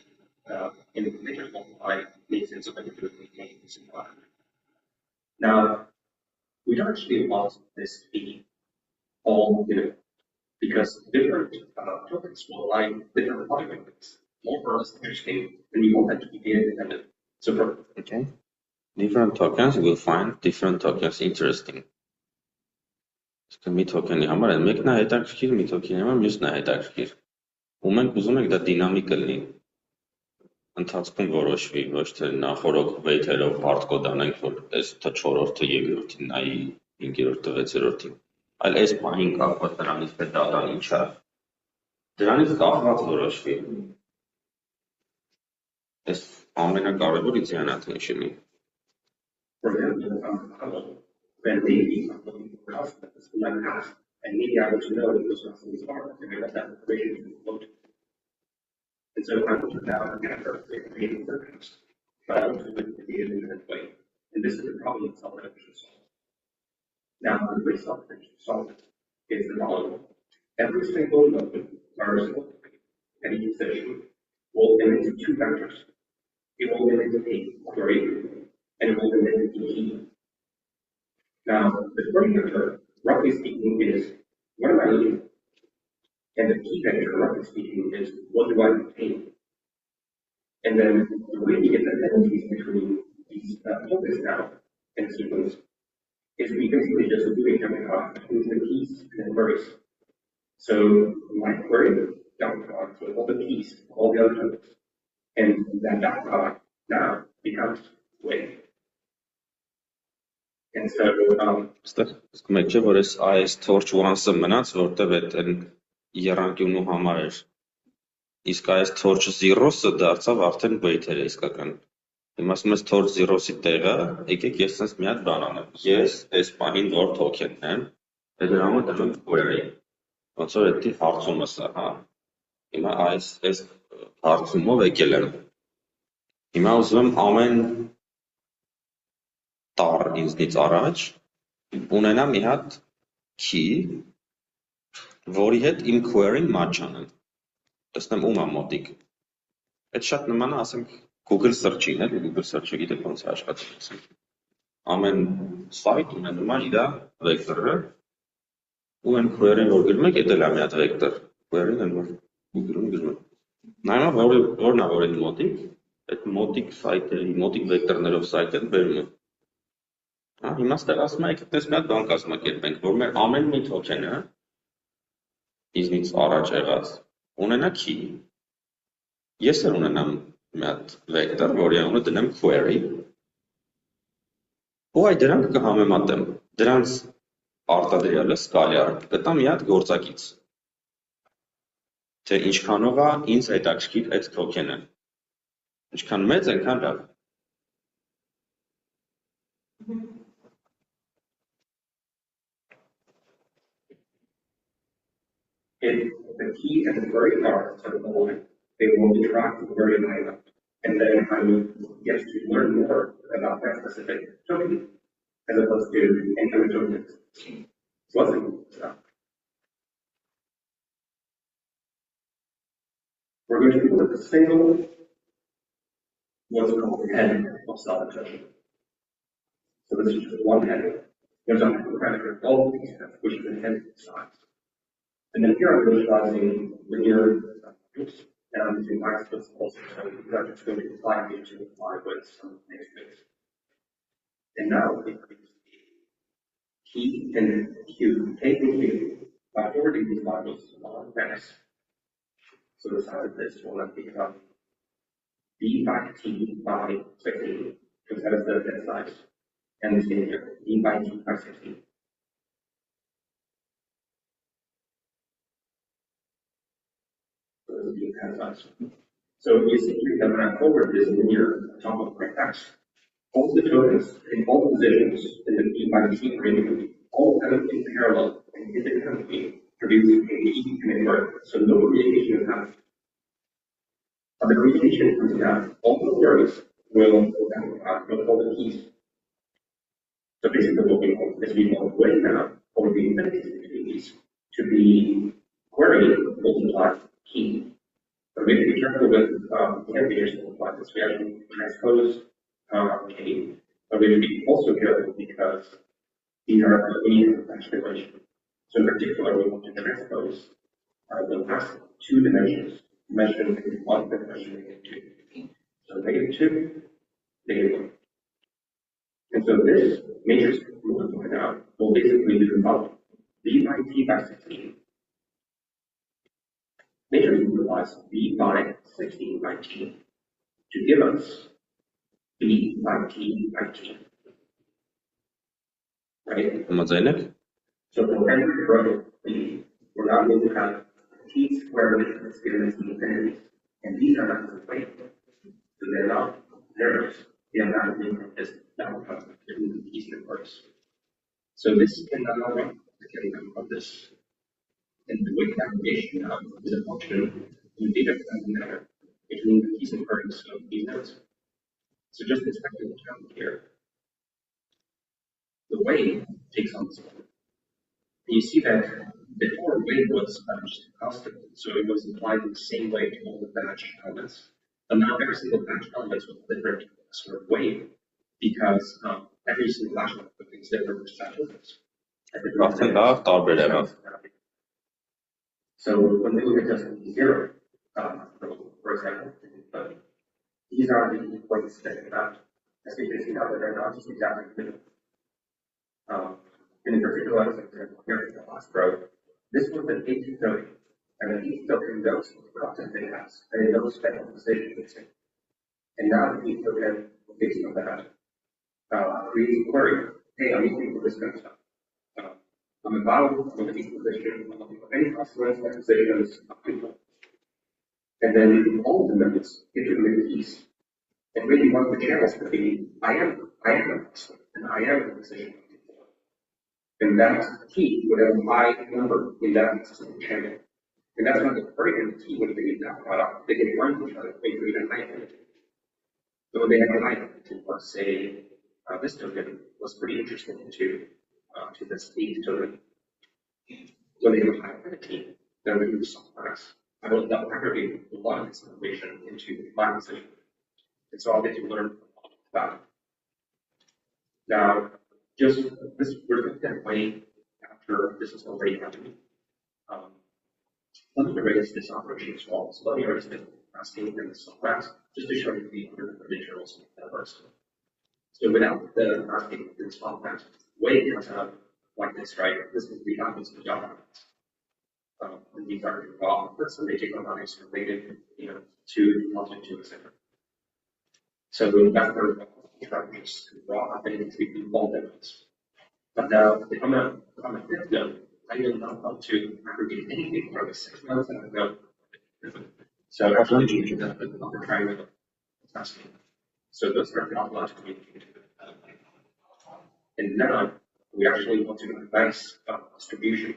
in the matrix multiply makes it so that we can maintain this environment. Now, we don't actually want this to be all uniform because different tokens will align different polynomials. More for us interesting, and we want that to be data dependent. So, Okay. Different tokens will find different tokens interesting. Մի թոքենի համար է մեկն է հետաքրքիր, մի թոքենի համար մյուսն է հետաքրքիր։ Ու մենք ուզում ենք դա դինամիկ լինի։ ընթացքում որոշվի, ոչ թե նախորդ weight-երով hard code անենք, որ այս 4-րդը երկրորդին նայի, 5-րդը 6-րդին, այլ այս պահին կապված դրանից թե data-ն ինչ է, դրանից կախված որոշվի։ Այս ամենակարևոր իդեան է թե ինչի։ For example, when maybe customers like us, and maybe I want to know what those customers are, and I got that information to float. And so I want to now get her creating forecast, but I want to do it in the independent way. And this is the problem that self-management should solve. Now, the way self-management solve it is the following. Every single node, or single any session, will emit two vectors. It will emit a query, and it will emit a key. Now, the query vector, roughly speaking, is what am I looking for? And the key vector, roughly speaking, is what do I obtain? And then the way we get the penalties between these tokens now and sequence is we basically just do a jumping off between the keys and the queries. So my query dot product with all the keys, all the other tokens, and that dot product now becomes weight. And so Ստեղ մեկ չէ, որ այս torch once-ը մնաց, որտեղ այդ երանկյունու համար էր, իսկ այս torch zero-ը դարձավ արդեն weight-երը իսկական։ Հիմա ասում ես torch zero-ի տեղը, եկեք ես sense մի հատ բան անեմ։ Ես այս պահին որ token-ն եմ, դրա համար դնում եմ query։ Ոնց որ դա հարցումը սա, հա։ Հիմա այս հարցումով եկել եմ։ Հիմա ուզում եմ ամեն տառ ինձնից առաջ ունենա մի հատ key, որի հետ իմ query-ն match անեն։ Տեսնեմ ում է մոտիկ։ Այդ շատ նման է, ասենք Google search-ին, էլի Google search-ը գիտեք ոնց է աշխատում։ Ամեն site ունենում է իր vector-ը, ու այն query-ն որ գրում եք, դա էլ է մի հատ vector։ Query-ն էլ որ Google-ում գրում եք։ Նայում որն է որին մոտիկ, այդ մոտիկ site-երի, մոտիկ vector-ներով site-ը բերում է։ Հա, հիմա ստեղ ասում եք, այդպես մի հատ բան կազմակերպենք, որ մեր ամեն մի token-ը ինձնից առաջ եղած ունենա key, ես էլ ունենամ մի հատ vector, որի անունը դնեմ query, ու այդ դրանք կհամեմատեմ, դրանց արտադրյալը սկալյար կտա մի հատ գործակից, թե ինչքանով է ինձ հետաքրքիր այդ token-ը, ինչքան մեծ, այնքան լավ։ If the key and the query are sort of aligned, they will interact very high up. And then I will get to learn more about that specific token as opposed to any other tokens. So that's a cool stuff. We're going to look at the single what's called head of self-token. So this is just one head. There's a parameter of all of these heads, which is the head size. And then here I'm visualizing linear groups, and I'm using my splits also, so I'm just going to apply these to apply with some next bits. And now we increase T and Q, K and Q, by forwarding these modules along mass. So the size of this will then become D by T by 16, because that is the head size. And the same here, D by T by 16. So you see here that when I forward this linear top of my X, all the tokens in all positions in the D by T ring, all kind of in parallel and independently produce a key and a query. So no communication is happening. But the communication comes down, all the queries will all the keys. So basically what we want is we want way now over the infinities between these to be query multiplied key. But we have to be careful with integrators like this. We actually transpose K, but we have to be also careful because these are linear transformation. So in particular, we want to transpose the last two dimensions, measured in one dimension in two. So -2, -1. And so this matrix multiplied out will basically do the following: V by T by 16. Matrix multiplies V by 16 by T to give us B by T by T. Right? Համաձայն եք։ So for every row B, we're not going to have T squared that's given us the infinities. And these are not the weight. So they're not nerves. They are not being from this down between the T's and words. So this cannot come from this. And the weight aggregation now is a function in data matter between the T's and words of these nodes. So just expect it down here. The weight takes on this one. You see that before weight was just constant, so it was applied in the same way to all the batch elements. But now every single batch element with different sort of weight because every single batch element is different percentages. So when we look at just zero, for example, these are the points that we have. As we can see now that they're not just exactly the middle. In particular, as an example, here in the last row, this was an 8 token, and an 8 token knows what it has, and it knows that decision it's in. And now the 8 token, based on that, creates a query. Hey, I'm looking for this kind of stuff. I'm about to make a position, I'm looking for any consequence that decision is up to. And then all of the nodes get to the keys. And maybe one of the channels could be, I am a person, and I am a decision. And that key would have a high number in that specific channel. And that's not the query and the key would be that product. They can run each other, they create a high affinity. So when they have a high affinity, let's say this token was pretty interesting to this 8 token. When they have a high affinity, then we use softwares. I will that will aggregate a lot of this information into my decision. And so I'll get to learn about it. Now, just this, we're going to get way after this is already happening. Let me erase this operation as well. So let me erase the asking and the subclass just to show you the other materials that works. So without the asking and the subclass, way comes out like this, right? This is the outputs of the job outputs. And these are raw outputs, and they take on values related, to the object to etc. So that's the just raw affinities between all inputs. But now, if I'm a fifth node, I will not want to aggregate anything from the 6 nodes that I know. So I'm going to change that with the triangle. So those are not allowed to communicate. And now we actually want to do a nice distribution.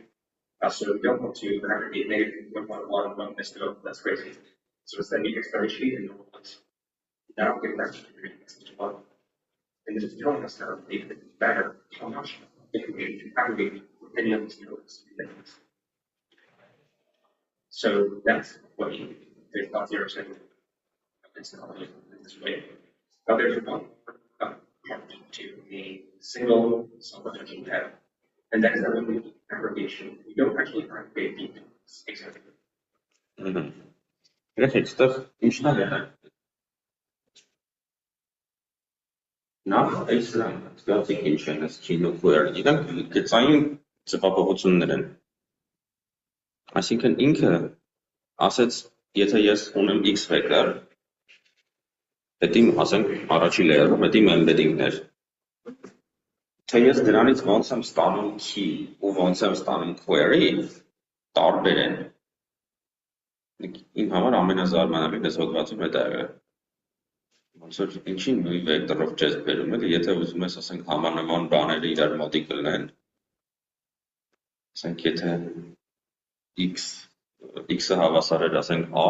So we don't want to aggregate negative 1.1 from this node. That's crazy. So instead, we differentiate and normalize. Now we can actually distribute one. And this is telling us that it's better how much information to aggregate with any of these nodes. So that's what there's not 0 saying. It's not in this way. Now there's one part to a single self-attention tab. And that is that when we do aggregation, we don't actually aggregate the nodes exactly. Նախ այս ստացիկ ինչ են այս քինո query, իրանք գծային ձևափոխություններ են։ Այսինքն ինքը ասեց, եթե ես ունեմ x վեկտոր, դա իմ ասենք առաջի layer-ում դա իմ embedding-ներ։ Թե ես դրանից ոնց եմ ստանում key ու ոնց եմ ստանում query, տարբեր են։ Իմ համար ամենազարմանալի հոդվածում է դա եղել։ Ոնց որ ինչին նույն վեկտորով չես բերում էլի, եթե ուզում ես ասենք համանման բաները իրար մոտիկ լինեն, ասենք եթե x-ը հավասար էր ասենք a,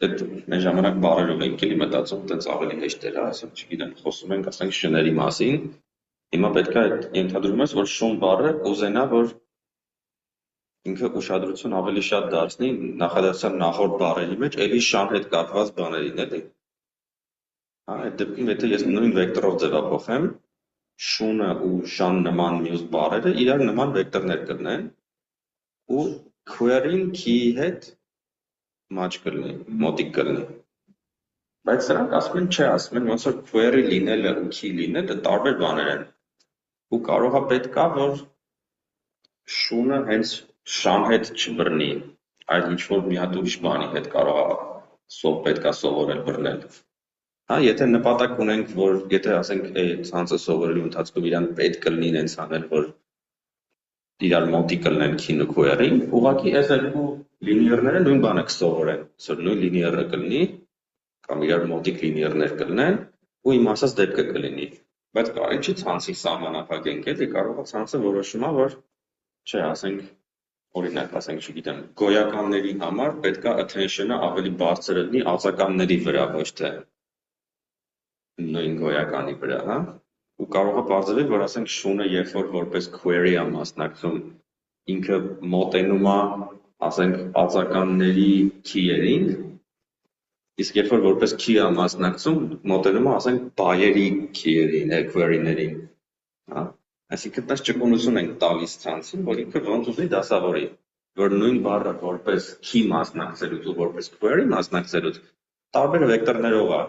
այդ մեր ժամանակ բառերով ենք էլի մտածում, այդպես ավելի հեշտ էր, ասենք չգիտեմ, խոսում ենք ասենք շների մասին, հիմա պետք է ենթադրում ես, որ շուն բառը կուզենա, որ ինքը ուշադրություն ավելի շատ դարձնի նախադասության նախորդ բառերի մեջ, էլի շան հետ կապված բաներին էլի։ Այդ դեպքում, եթե ես նույն վեկտորով ձևափոխեմ, շունը ու շան նման մյուս բառերը իրար նման վեկտորներ կլինեն ու query-ին key-ի հետ match կլինի, մոտիկ կլինի։ Բայց սրանք ասում են չէ, ասում են ոնց որ query լինելը ու key լինելը տարբեր բաներ են։ Ու կարող է պետք է, որ շունը հենց շան հետ չբռնի, այլ ինչ-որ մի հատ ուրիշ բանի հետ կարող է պետք է սովորել բռնել։ Հա, եթե նպատակ ունենք, որ եթե ասենք ցանցը սովորելու ընթացքում իրան պետք կլինի այնց անել, որ իրար մոտիկ կլինեն քին ու քուերին, ուղղակի այս երկու լինիերները նույն բանը կսովորեն, որ նույն լինիերը կլինի կամ իրար մոտիկ լինիերներ կլինեն ու իմ ասած դեպքը կլինի, բայց կարելի չի ցանցի սահմանափակենք, էլի կարող է ցանցը որոշում է, որ չէ, ասենք օրինակ, ասենք, չգիտեմ, գոյականների համար պետք է attention-ը ավելի բարձր լինի ածականների վրա, ոչ թե նույն գոյականի վրա, հա? Ու կարող է բարձրացնել, որ ասենք շունը երբ որ որպես query է մասնակցում, ինքը մոտենում է, ասենք ածականների key-երին, իսկ երբ որ որպես key է մասնակցում, մոտենում է, ասենք բայերի key-երին, query-ներին, հա? Այսինքն այս ճկունություն ենք տալիս ցանցին, որ ինքը ոնց ուզի դասավորի, որ նույն բառը որպես key մասնակցելուց ու որպես query մասնակցելուց տարբեր վեկտորներով է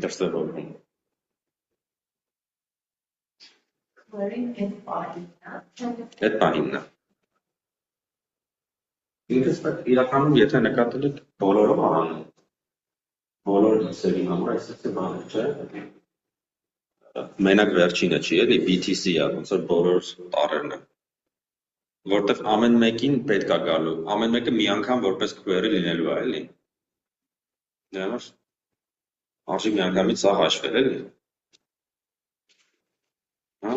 դրսևորվում։ Query-ն այդ պահին է։ Այդ պահինն է։ Ինքը իրականում եթե նկատել եք բոլորով անում, բոլոր x-երի համար այսպես բան չէ։ Մենակ վերջինը չի, էլի BTC-ը, ոնց որ բոլոր տառերն է։ Որտեվ ամեն մեկին պետք է գալու, ամեն մեկը մի անգամ որպես query լինելու է, էլի։ Դրա համար արժի մի անգամից սա հաշվել, էլի։ Հա։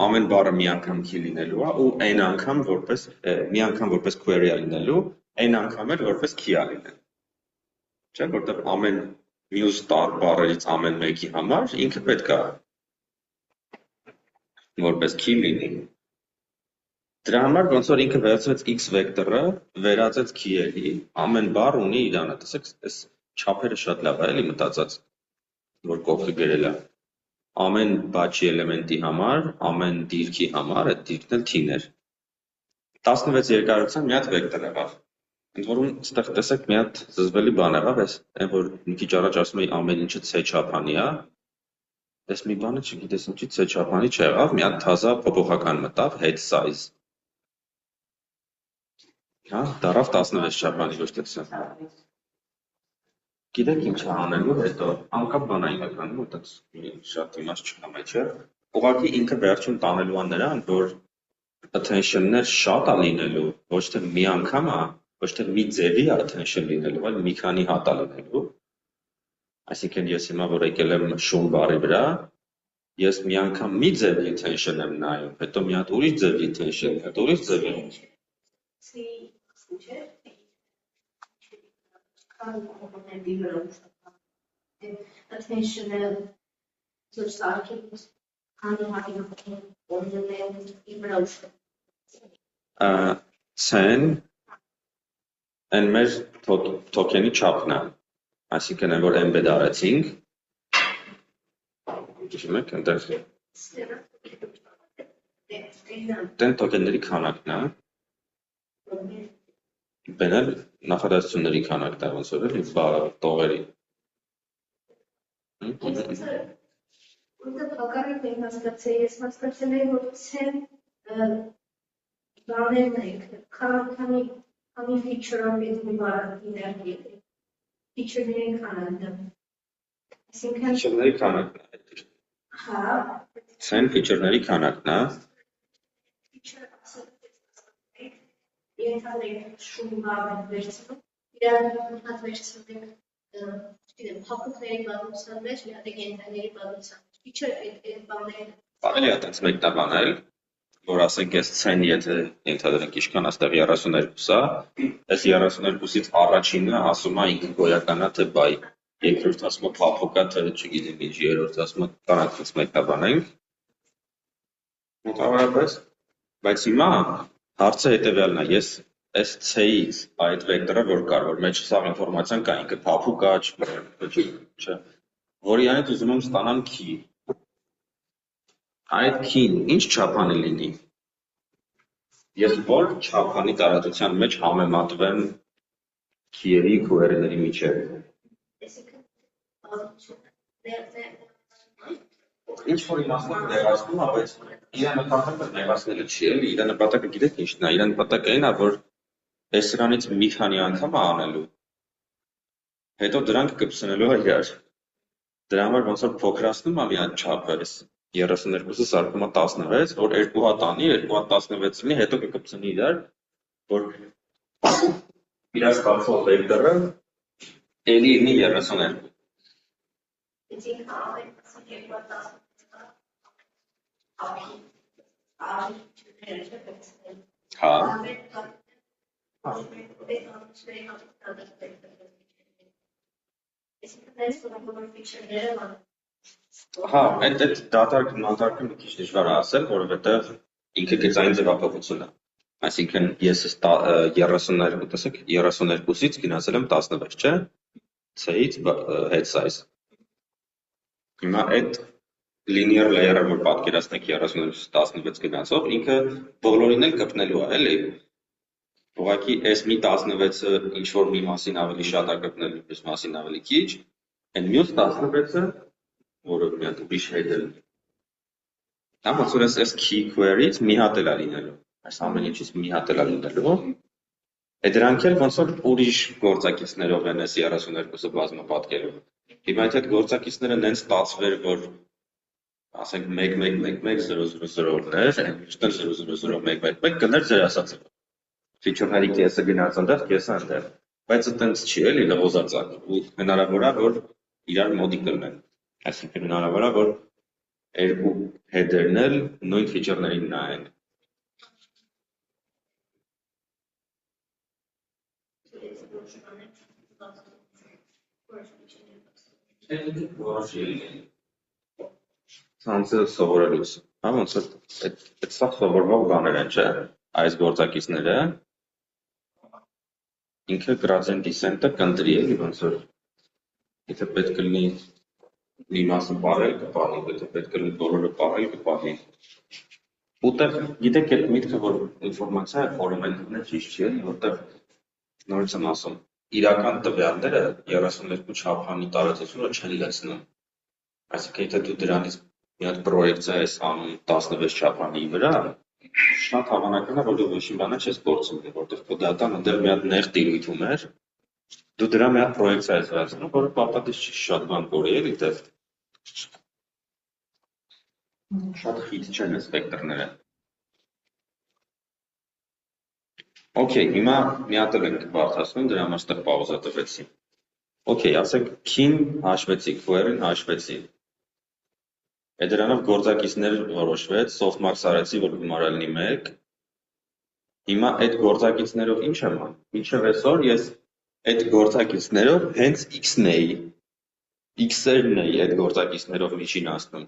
Ամեն բառը մի անգամ key լինելու է ու n անգամ որպես մի անգամ որպես query է լինելու, n անգամ էլ որպես key է լինելու։ Չէ՞, որտեվ ամեն մյուս բառերից ամեն մեկի համար ինքը պետք է որպես key լինի։ Դրա համար ոնց որ ինքը վերցրեց x վեկտորը, վերածեց key-երի, ամեն բառ ունի իրանը, տեսեք, այս չափերը շատ լավ է, էլի մտածած, որ կողքը գրել է։ Ամեն բաչի էլեմենտի համար, ամեն դիրքի համար, այդ դիրքն էլ t-ներ։ 16 երկարության մի հատ վեկտոր եղավ։ Ընդ որում, այստեղ տեսեք մի հատ զզվելի բան եղավ, այս այն որ մի քիչ առաջ ասում էի ամեն ինչը c չափանի է, այս մի բանը չգիտես ինչի c չափանի չեղավ, մի հատ թազա փոփոխական մտավ, head size։ Հա, դարավ 16 չափանի, ոչ թե c։ Գիտեք ինչ է անելու, հետո անկապ բան է իրականում, այդպես շատ իմաստ չկա մեջը։ Ուղղակի ինքը վերջում տանելու է նրան, որ attention-ներ շատ է լինելու, ոչ թե մի անգամ է, ոչ թե մի ձևի է attention լինելու, այլ մի քանի հատ է լինելու։ Այսինքն ես հիմա որ եկել եմ շուն բառի վրա, ես մի անգամ մի ձևի attention եմ նայում, հետո մի հատ ուրիշ ձևի attention, հետո ուրիշ ձևի։ Attention-ը ծույց արկելուց անհատին օրդերները C-ն այն մեր token-ի չափն է, այսինքն այն որ embed արեցինք, հիշում եք, այնտեղ դեն token-ների քանակն է, բենել նախադասությունների քանակն է, ոնց որ էլի տողերի։ Որտեղ հակառակ եմ հասկացել, ես հասկացել եմ, որ C-ն բաներն եք, քանի feature-ով պետք է բարակիներ feature-ների քանակն է։ Այսինքն Feature-ների քանակն է։ հա, C-ն feature-ների քանակն է։ Ենթադրենք շուն բառը վերցնում, իրար հատ վերցնում եք փափուկների պատմության մեջ, մի հատ կենտրոնների պատմության մեջ, feature այդ բաները։ Ավելի այդպես մեկնաբանել, որ ասենք այս C-ն եթե ենթադրենք ինչքան աստեղ 32-ա, այս 32-ից առաջինը ասում է ինքը գոյական է թե բայ, երկրորդ ասում է փափուկ է թե չգիտեմ ինչ, երրորդ ասում է կանացից մեկնաբանենք։ Մոտավորապես, բայց հիմա հարցը հետևյալն է, ես այս C-ից այդ վեկտորը որ կար, որ մեջ սաղ ինֆորմացիան կա, ինքը փափուկ է, չէ, որի անից ուզում եմ ստանամ key։ Այդ key-ն ինչ չափանի լինի։ Ես որ չափանի տարածության մեջ համեմատվեմ key-երի ու query-ների միջև։ Ինչ որ իմաստով նեղացնում է, բայց իր նպատակը նեղացնելը չի, էլի, իր նպատակը գիտեք ինչն է, իր նպատակը այն է, որ այս սրանից մի քանի անգամ անելու, հետո դրանք կպցնելու իրար։ Դրա համար ոնց որ փոքրացնում է մի հատ չափը, 32-ը սարքում է 16, որ 2 հատ անի, 2 հատ 16 լինի, հետո կկպցնի իրար, որ իրար ստացող վեկտորը էլի լինի 32։ Հա։ Հա, այդ դատարկ մի քիչ դժվար է ասել, որովհետև ինքը գծային ձևափոխություն է։ Այսինքն ես 32, տեսեք, 32-ից գնացել եմ 16, չէ՞։ C-ից head size։ Հիմա այդ linear layer-ը, որ պատկերացնեք 32-ից 16 գնացող, ինքը բոլորին էլ կպնելու է, էլի։ Ուղղակի այս մի 16-ը ինչ-որ մի մասին ավելի շատ է կպնելու, այս մասին ավելի քիչ, այն մյուս 16-ը, որը մի հատ ուրիշ հետ է լինի։ Դա ոնց որ այս key query-ից մի հատ էլ է լինելու, այս ամեն ինչից մի հատ էլ է լինելու, այդ դրանք էլ ոնց որ ուրիշ գործակիցներով են այս 32-ը բազմապատկերում։ Հիմա այդ գործակիցները նենց ստացվեր, որ ասենք 1-1-1-1-0-0-0-ներ, այնիշտ էլ 0-0-0-1-1-1 կներ ձեր ասածը։ Feature-ների կեսը գնաց այնտեղ, կեսը այնտեղ։ Բայց այտենց չի էլի լղոզածակ, ու հնարավոր է, որ իրար մոդի կլինեն։ Այսինքն հնարավոր է, որ երկու header-ն էլ նույն feature-ներին նայեն։ Ցանցը սովորելուց, հա, ոնց որ այդ սա սովորվող բաներ են, չէ՞, այս գործակիցները ինքը gradient descent-ը կընտրի էլի, ոնց որ եթե պետք է լինի մի մասը պարել կպահի, եթե պետք է լինի բոլորը պահել կպահի։ Ուտեղ գիտեք այդ միտքը, որ ինֆորմացիա ֆորմատն է ճիշտ չի, որտեղ նորից եմ ասում, իրական տվյալները 32 չափանի տարածությունը չեն լցնում։ Այսինքն եթե դու դրանից մի հատ պրոյեկցիա ես անում 16 չափանի վրա, շատ հավանական է, որ դու ոչ մի բան չես գործում, որտեղ քո դատան այնտեղ մի հատ նեղ տիրույթ ուներ, դու դրա մի հատ պրոյեկցիա ես վերցնում, որը պարտադիր չի շատ բան կորի, էլի դեռ շատ խիտ չեն այս վեկտորները։ Okay, հիմա մի հատ էլ ենք բարդացնում, դրա համար ստեղ պաուզա տվեցի։ Okay, ասենք key-ն հաշվեցի, query-ն հաշվեցի։ Այդ դրանով գործակիցներ որոշվեց, softmax արեցի, որ գումարը լինի 1։ Հիմա այդ գործակիցներով ինչ եմ անում։ Մինչև այսօր ես այդ գործակիցներով հենց x-ն էի, x-երն էի այդ գործակիցներով միջին ասնում։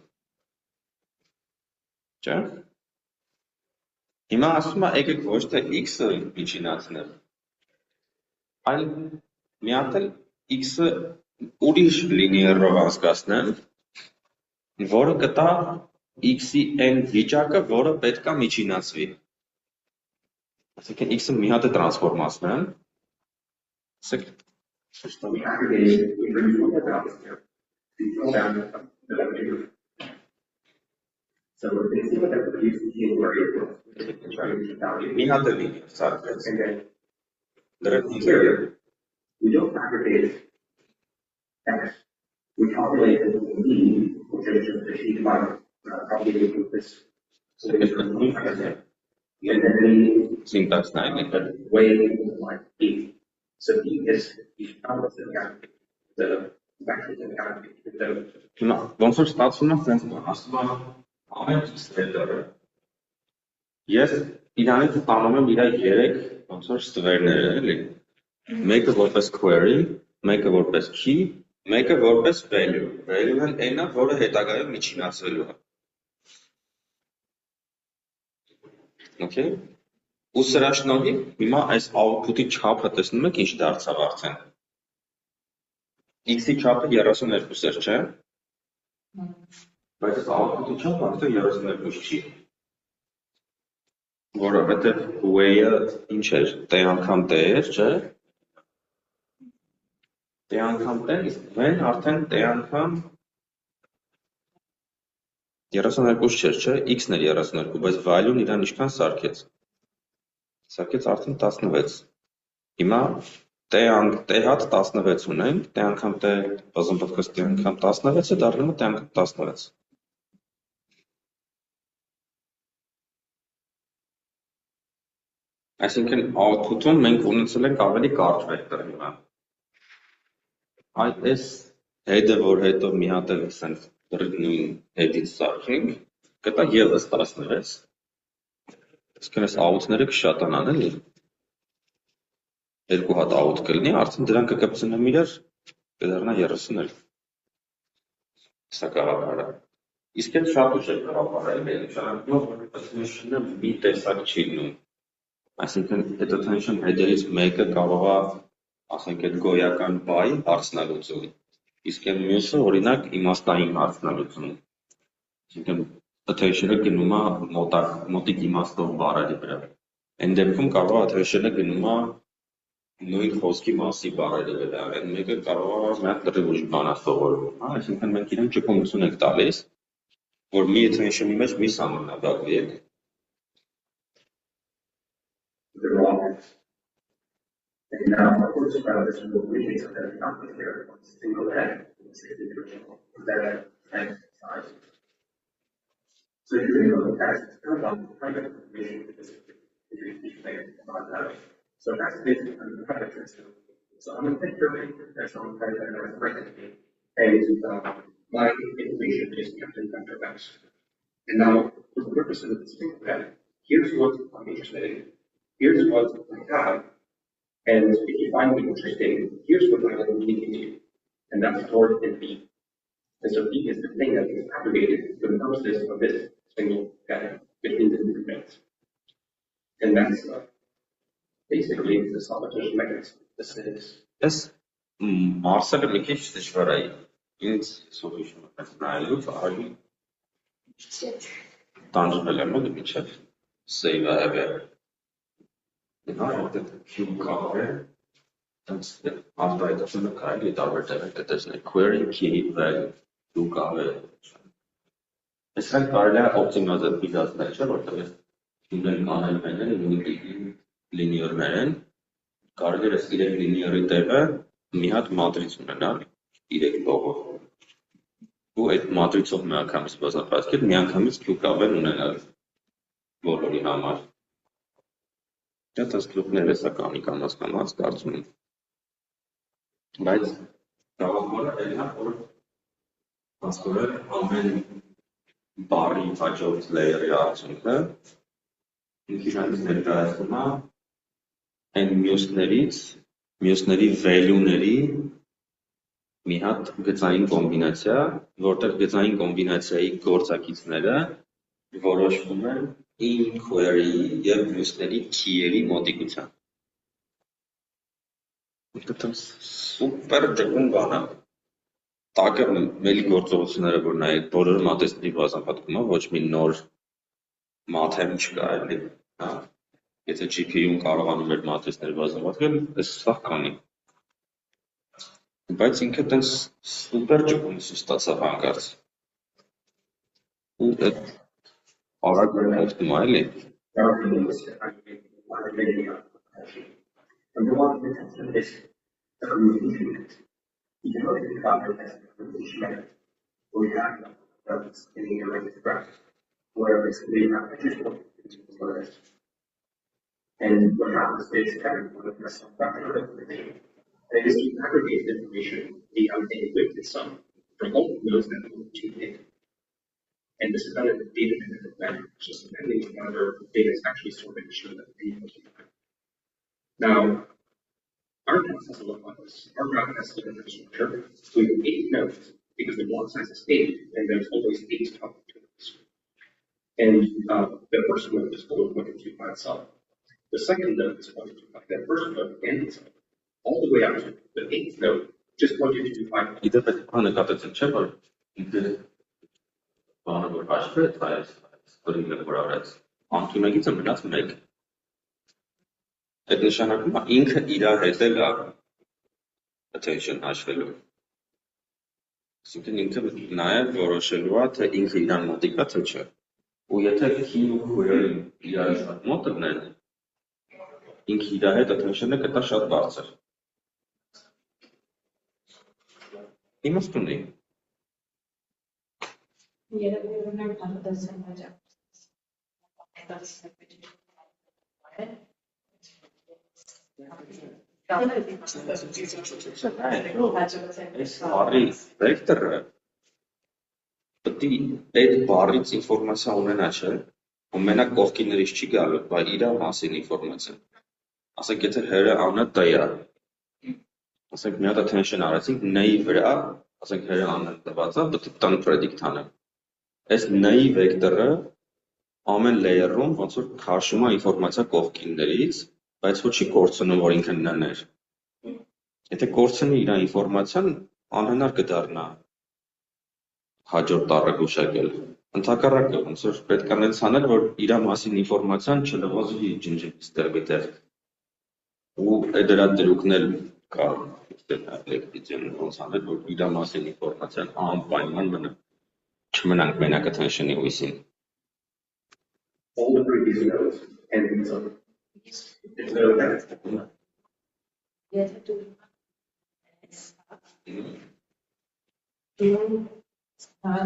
Չէ՞։ Հիմա ասում է եկեք ոչ թե x-ը միջինացնել, այլ մի հատ էլ x-ը ուրիշ linear-ով անցկացնել, որը կտա x-ի n վիճակը, որը պետք է միջինացվի։ Այսինքն x-ը մի հատ է տրանսֆորմացնեմ, ասեք So we aggregate, we bring one of out here. We go down to the figure. So we're going to see what that produced in where it was. մի հատ է լինի, սարքեց։ And then Դրա here, we don't aggregate x. We calculate the mean, which is just the sheet by calculating this. So we get the mean, and then we Syntax-ն այն է։ weigh like e. So e is the Հիմա ոնց որ ստացվում է sense բան, ասում է ամեն ստենդարը։ Ես իրանից ստանում եմ իր 3 ոնց որ ստվերներ էլի։ Մեկը որպես query, մեկը որպես key, մեկը որպես value։ Value-ն այն է, որը հետագայում միջինացվելու է։ Okay։ Ու սրա շնորհիվ հիմա այս output-ի չափը տեսնում եք ինչ դարձավ արդեն։ X-ի չափը 32 էր, չէ՞։ Բայց այս output-ի չափը արդեն 32 չի։ Որովհետև way-ը ինչ էր, t անգամ t էր, չէ՞։ T անգամ t, իսկ when արդեն t անգամ 32 չէր, չէ՞, x-ն էր 32, բայց value-ն իրան ինչքան սարքեց։ Սարքեց արդեն 16։ Հիմա t հատ 16 ունենք, t անգամ t բազմապատկված t անգամ 16-ը դառնում է t անգամ 16։ Այսինքն output-ում մենք ունեցել ենք ավելի կարճ վեկտոր հիմա։ Այս head-ը, որ հետո մի հատ էլ sense նույն head-ից սարքենք, կտա ևս 16։ Այսինքն այս out-ները կշատանան էլի։ Երկու հատ out կլինի, արդեն դրանք կկպցնեմ իրար, կդառնա 30 էլ։ Սա գաղափարը։ Իսկ այդ շատ ուշ է գաղափարը, նշանակում որ attention-ը մի տեսակ չի լինում։ Այսինքն այդ attention head-երից մեկը կարող է, ասենք, այդ գոյական բայ հարցնալուծում, իսկ այն մյուսը օրինակ իմաստային հարցնալուծում։ Այսինքն attention-ը գնում է մոտիկ իմաստով բառերի վրա։ Այն դեպքում կարող է attention-ը գնում է նույն խոսքի մասի բառերի վրա, այն մեկը կարող է մի հատ լրիվ ուրիշ բան է սովորում, այսինքն մենք իրեն ճկունություն ենք տալիս, որ մի attention-ի մեջ մի սահմանափակվի է։ And now, of course, this will really so that not with their single head, that size. So if you know the past, it's kind of a private information because if you think about that. So that's basically the private system. So I'm going to take your that's on private and my information is kept in vector X. And now, for the purpose of this single head, here's what I'm interested in. Here's what I have. And if you find it interesting, here's what I will need to do. And that's stored in B. And so B is the thing that is aggregated for the purposes of this single head between the different bits. And that's basically the solitary mechanism. This is. Yes. Marcel մի քիչ դժվար է ինձ solution-ը նայելուց արի տանջվել եմ ու դիչև save ահավեր Now that Q cover, that's the after I doesn't look at it, our director there's a query key value Q cover. It's like parallel optimizer because nature or the human content linear man, carrier is linear table, մի հատ matrix ունենալ 3 լողով։ Ու այդ matrix-ով մի անգամից բազմապատկել, մի անգամից Q cover ունենալ բոլորի համար։ Դա տասկլուկները սա կամաց կարծում եմ։ Բայց գաղափարը էլ է, որ ասկորել ամեն բարի հաջորդ layer-ի արդյունքը ինքն իրենից ներկայացնում է այն մյուսների value-ների մի հատ գծային կոմբինացիա, որտեղ գծային կոմբինացիայի գործակիցները որոշվում են in-query և մյուսների key-երի մոտիկությամբ։ Դա սուպեր ջգուն բան է։ Տակը մելի գործողությունները, որ նայեք, բոլորը մատեսների բազմապատկումը, ոչ մի նոր մաթեմ չկա, էլի։ Եթե GPU-ն կարողանում էր մատեսների բազմապատկել, այս սաղ կանի։ Բայց ինքը տենց սուպեր ջգուն ստացավ հանկարծ։ Ու այդ արագ օգտվում է, էլի։ Number one, the intention is the communication. You can look at the content as a communication method, where you have notes in the related graph, where basically you have pictures of words. And what happens is that one of the structure information, and is to aggregate information via a weighted sum from all of those that go to data. And this is done in a data-dependent manner, just depending on whether data is actually stored in the that data. Now, our graph has a look like this. Our graph has a different structure. We have 8 nodes because the block size is 8, and there's always 8 opportunities. And the first node is full of 1 2 by itself. The second node is 1 2 5. That first node and itself, all the way out to the 8th node, just 1 2 2 5. Either the one got it in Chevrolet, either one of the first files, putting the products onto make it something else make. Այդ նշանակում է ինքը իր հետ է գա attention հաշվելու։ Այսինքն ինքը նաև որոշելու է, թե ինքը իրան մոտիկ է, թե չէ։ Ու եթե key ու query իրար շատ մոտ լինեն, ինքը իր հետ attention-ը կտա շատ բարձր։ Իմաստ ունի։ Այս բառի վեկտորը պետք է այդ բառից ինֆորմացիա ունենա, չէ՞, ու մենակ կողքիներից չի գալու, բայց իր մասին ինֆորմացիա։ Ասենք եթե հերը անը Տ է, ասենք մի հատ attention արեցինք N-ի վրա, ասենք հերը անը տված է, պետք է տան predict անեմ։ Այս N-ի վեկտորը ամեն layer-ում ոնց որ քաշում է ինֆորմացիա կողքիններից, բայց ոչ չի կորցնում, որ ինքը N-ն էր։ Եթե կորցնի իր ինֆորմացիան, անհնար կդառնա հաջորդ տառը գուշակել։ Ընդհակառակը, ոնց որ պետք է նենց անել, որ իր մասին ինֆորմացիան չլվազվի ջնջից տեղից։ Ու դրա դրուկն էլ կա, ոնց անել, որ իր մասին ինֆորմացիան անպայման մնա, չմնանք մենակ attention-ի հույսին։ All the previous nodes and these are. It's no that. Եթե դու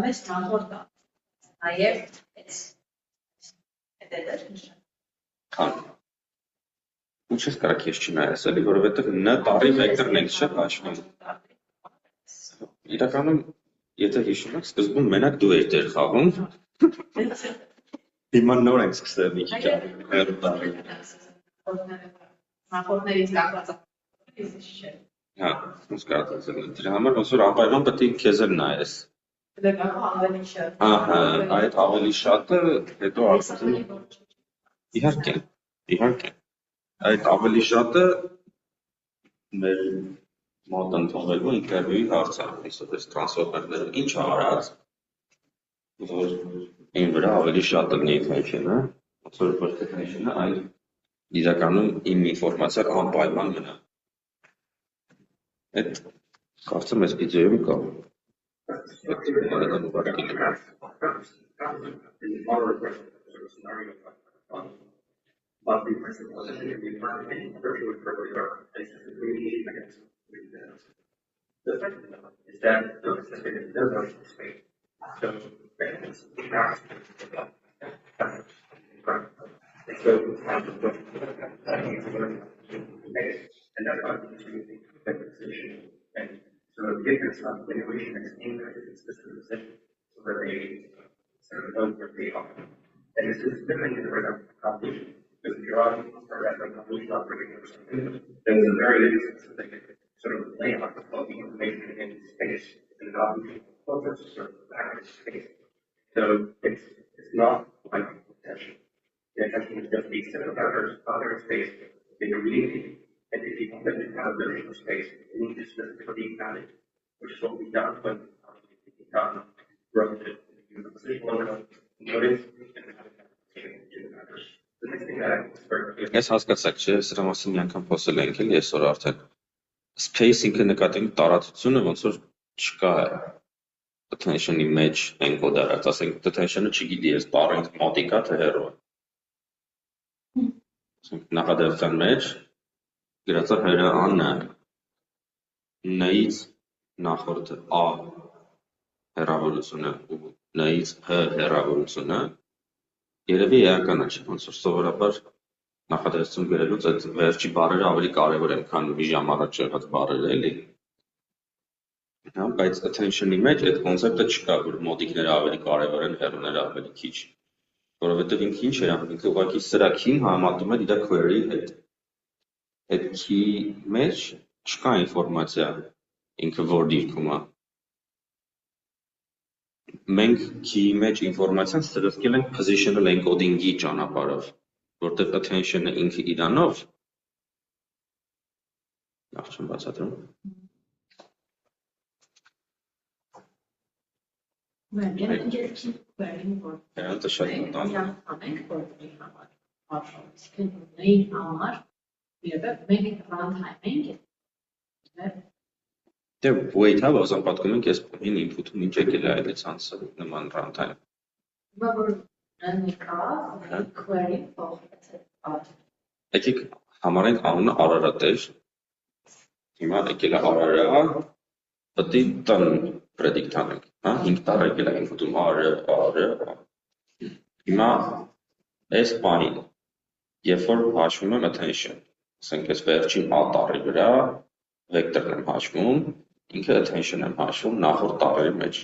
ես նախորդը, նաև այս հետևեր նշան։ Քան։ Ու չես կարող քեզ չնայես էլի, որովհետև N տառի վեկտորն ենք չէ հաշվում։ Իրականում, եթե հիշում եք, սկզբում մենակ դու էիր դեր խաղում։ Հիմա նոր ենք սկսել մի քիչ հեռու տառի։ Նախորդներից կախված է։ Հա, ոնց կարծես դրա համար ոնց որ անպայման պետք է քեզ էլ նայես։ Դա ավելի շատ։ Ահա, այդ ավելի շատը հետո արդեն իհարկե։ Այդ ավելի շատը մեր մոտ ընդունվելու ինտերվյուի հարց է, այսօր այս տրանսֆորմերները ինչ արած, որ ին վրա ավելի շատ լինի attention-ը, ոնց որ ոչ թե attention-ը, այլ իրականում իմ ինֆորմացիան անպայման մնա։ Այդ կարծեմ այս վիդեոյում կա։ The second is that there's no space. So, and that's why we need to make a position. And so, if there's some innovation that's increased system position, so that they sort of know where they are. And this is different in the regular competition. Because if you're on or at the competition operating or something, then the very instance that they sort of lay out all the information in space and not focus sort of back in space. So it's not like attention. The attention is just these set of other space that you're reading. And if you want them to have additional space, you need to specifically add it, which is what we've done when we've done relative to the position level, notice, and have it to the matters. The next thing that I expect. Ես հասկացաք, չէ, սրա մասին մի անգամ խոսել ենք էլ այսօր արդեն։ Space ինքը նկատենք տարածությունը, ոնց որ չկա attention-ի մեջ encode արած, ասենք attention-ը չգիտի, այս բառը մոտիկ է թե հեռու է։ Ասենք նախադասության մեջ գրած է հերը Ա-ն N-ից նախորդ A հեռավորությունը ու N-ից H հեռավորությունը երևի էական է, ոնց որ սովորաբար նախադասություն գրելուց այդ վերջի բառերը ավելի կարևոր են, քան մի ժամ առաջ եղած բառերը, էլի։ Հա, բայց attention-ի մեջ այդ կոնցեպտը չկա, որ մոտիկները ավելի կարևոր են, հեռուները ավելի քիչ։ Որովհետև ինքը ինչ է անում, ինքը ուղղակի սրա key-ն համատում է իր query-ի հետ։ Այդ key-ի մեջ չկա ինֆորմացիա, ինքը որ դիրքում է։ Մենք key-ի մեջ ինֆորմացիան սրսկել ենք positional encoding-ի ճանապարհով, որտեղ attention-ը ինքը իրանով լավ չեմ բացատրում։ Մենք երկի query-ն որ Դա շատ մտան։ անենք query-ի համար, այսինքն ունեին համար եւ մենք runtime ենք Դե wait հա, ոսան պատկում ենք այս փոքրին input-ում ինչ եկել է այլից անցը նման runtime։ Բա որ դրանիկա query փոխվեց։ Եկեք Համարենք անունը Արարատ էր, հիմա եկել է Արարա, պետք է տնն predict անենք, 5 տառ եկել է input-ում արը, հիմա այս պահին, երբ որ հաշվում եմ attention, ասենք այս վերջին A տառի վրա վեկտորն եմ հաշվում, ինքը attention եմ հաշվում նախորդ տառերի մեջ,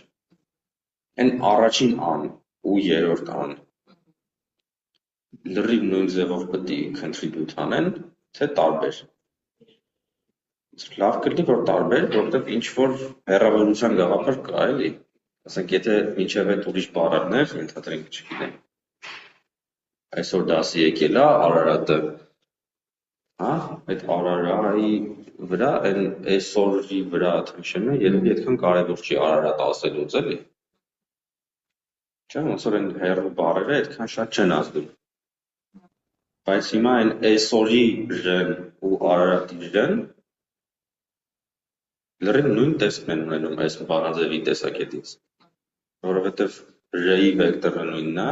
այն առաջին ան ու երրորդ ան լրիվ նույն ձևով պետք է contribute անեն, թե տարբեր։ Լավ կլինի, որ տարբեր, որովհետև ինչ-որ հեռավորության գաղափար կա, էլի։ Ասենք, եթե մինչև այդ ուրիշ բառերներ, ենթադրենք, չգիտեմ, այսօր դասի եկել է Արարատը, այդ Արարայի վրա, այն այսօրի վրա attention-ը երևի այդքան կարևոր չի Արարատ ասելուց, էլի։ Չէ՞, ոնց որ այն հեռու բառերը այդքան շատ չեն ազդում։ Բայց հիմա այն այսօրի ժ-ն ու Արարատի ժ-ն լրիվ նույն տեսքն են ունենում այս բանաձևի տեսակետից, որովհետև ժ-ի վեկտորը նույնն է,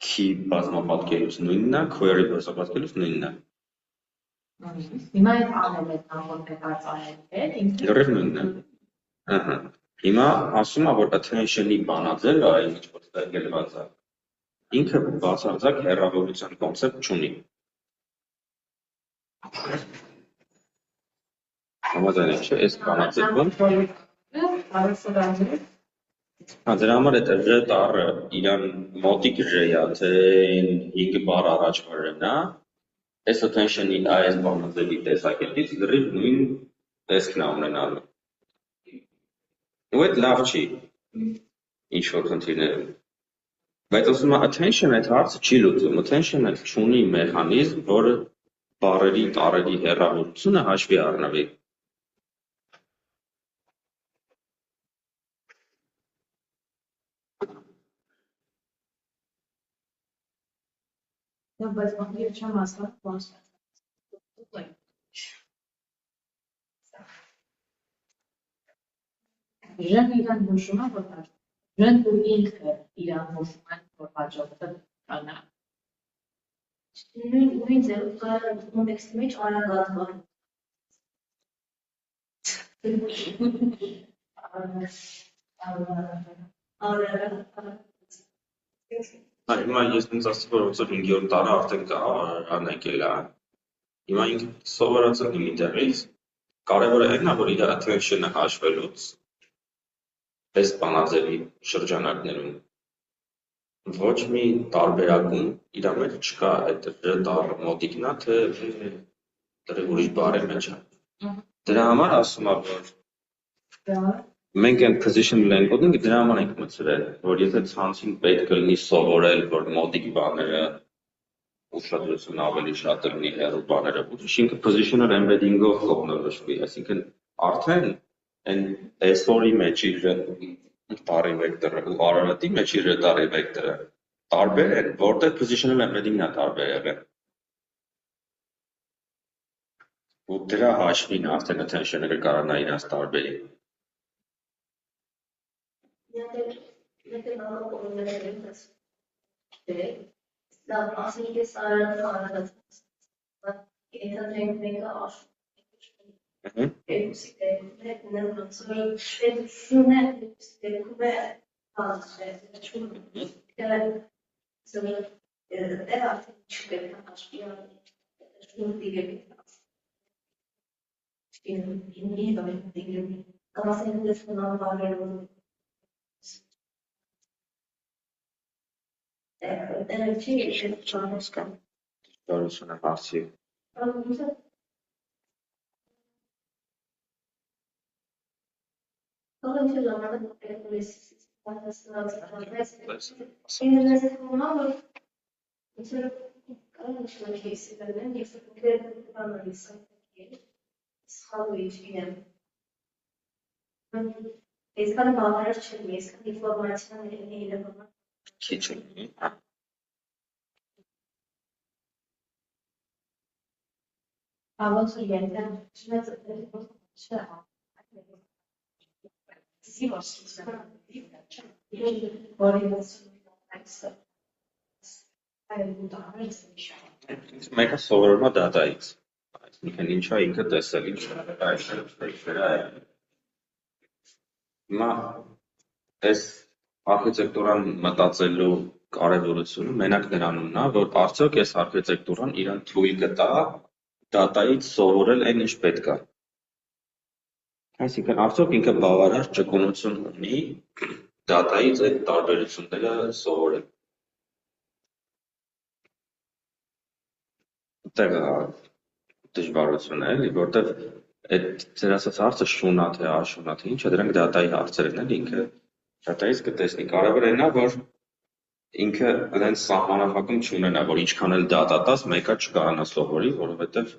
key բազմապատկելուց նույնն է, query բազմապատկելուց նույնն է։ Հիմա այդ անել է նախորդ եկած անել է, լրիվ նույնն է։ Հիմա ասում է, որ attention-ի բանաձևը, այն ինչ որ ստեղ գրված է, ինքը բացարձակ հեռավորության կոնցեպտ չունի։ Համաձայն եք, չէ՞, այս բանաձևում։ Դրա համար այդ Ր տառը իրան մոտիկ Ր-ը, թե 5 բառ առաջ վրն է, այս attention-ի այս բանաձևի տեսակետից լրիվ նույն տեսքն է ունենալու։ Ու այդ լավ չի, ինչ-որ խնդիրներում։ Բայց ասում է attention այդ հարցը չի լուծում, attention-ը չունի մեխանիզմ, որը բառերի տառերի հեռավորությունը հաշվի առնվի։ բայց մտիր չեմ հասկանում ոնց է։ Ժեն իրան հուշում է, որ ժեն ու ինքը իրան հուշում են, որ հաջորդը կանա։ Նույն ձևով կարող է կոնտեքստի մեջ արագ Հիմա ես ինձ ասեցի, որ ոնց որ 5-րդ տարը արդեն Արարան եկել է։ Հիմա ինքը սովորացել է միտեղից, կարևորը այն է, որ իր attention-ը հաշվելուց այս բանաձևի շրջանակներում ոչ մի տարբերակում իր մեջ չկա այդ Ր տառը մոտիկն է, թե դեռ ուրիշ բառի մեջ է։ Դրա համար ասում է, որ մենք այն positional encoding-ը դրա համար ենք մտցրել, որ եթե ցանցին պետք է լինի սովորել, որ մոտիկ բաները ուշադրություն ավելի շատ լինի հեռու բաները, ինքը positional embedding-ով կողմնորոշվի, այսինքն արդեն այն այսօրի մեջ իր տառի վեկտորը ու Արարատի մեջ իր տառի վեկտորը տարբեր են, որտեղ positional embedding-ն է տարբեր եղել։ Ու դրա հաշվին արդեն attention-ը կկարանա իրաց տարբերի։ Լավ, ասենք ես Արարատը ենթադրենք մեկը աշխուժ երկուսի դեպքում ոնց որ շուտն է դեպքում է Դժվարություն է հարցի։ Այսքան բավարար չէ, այսքան ինֆորմացիաների իրավունք Քիչ է։ Ոնց որ ենթեմ չնայած չէ։ Որի Մեկը սովորում է դատայից։ Այսինքն ինչա ինքը տեսել, ինչ այստեղ է։ Հիմա այս արխիտեկտուրան մտածելու կարևորությունը մենակ նրանումն է, որ արդյոք այս արխիտեկտուրան իրան թույլ կտա դատայից սովորել այն ինչ պետք է։ Այսինքն արդյոք ինքը բավարար ճկունություն ունի դատայից այդ տարբերությունները սովորել։ Այդտեղ է դժվարությունը, էլի, որտեղ այդ ձեր ասած հարցը շուն է թե աշուն է, թե ինչ է, դրանք դատայի հարցերն են, ինքը դատայից կտեսնի։ Կարևորը այն է, որ ինքը այնց սահմանափակում չունենա, որ ինչքան էլ դատա տաս, մեկը չկարանա սովորի, որովհետև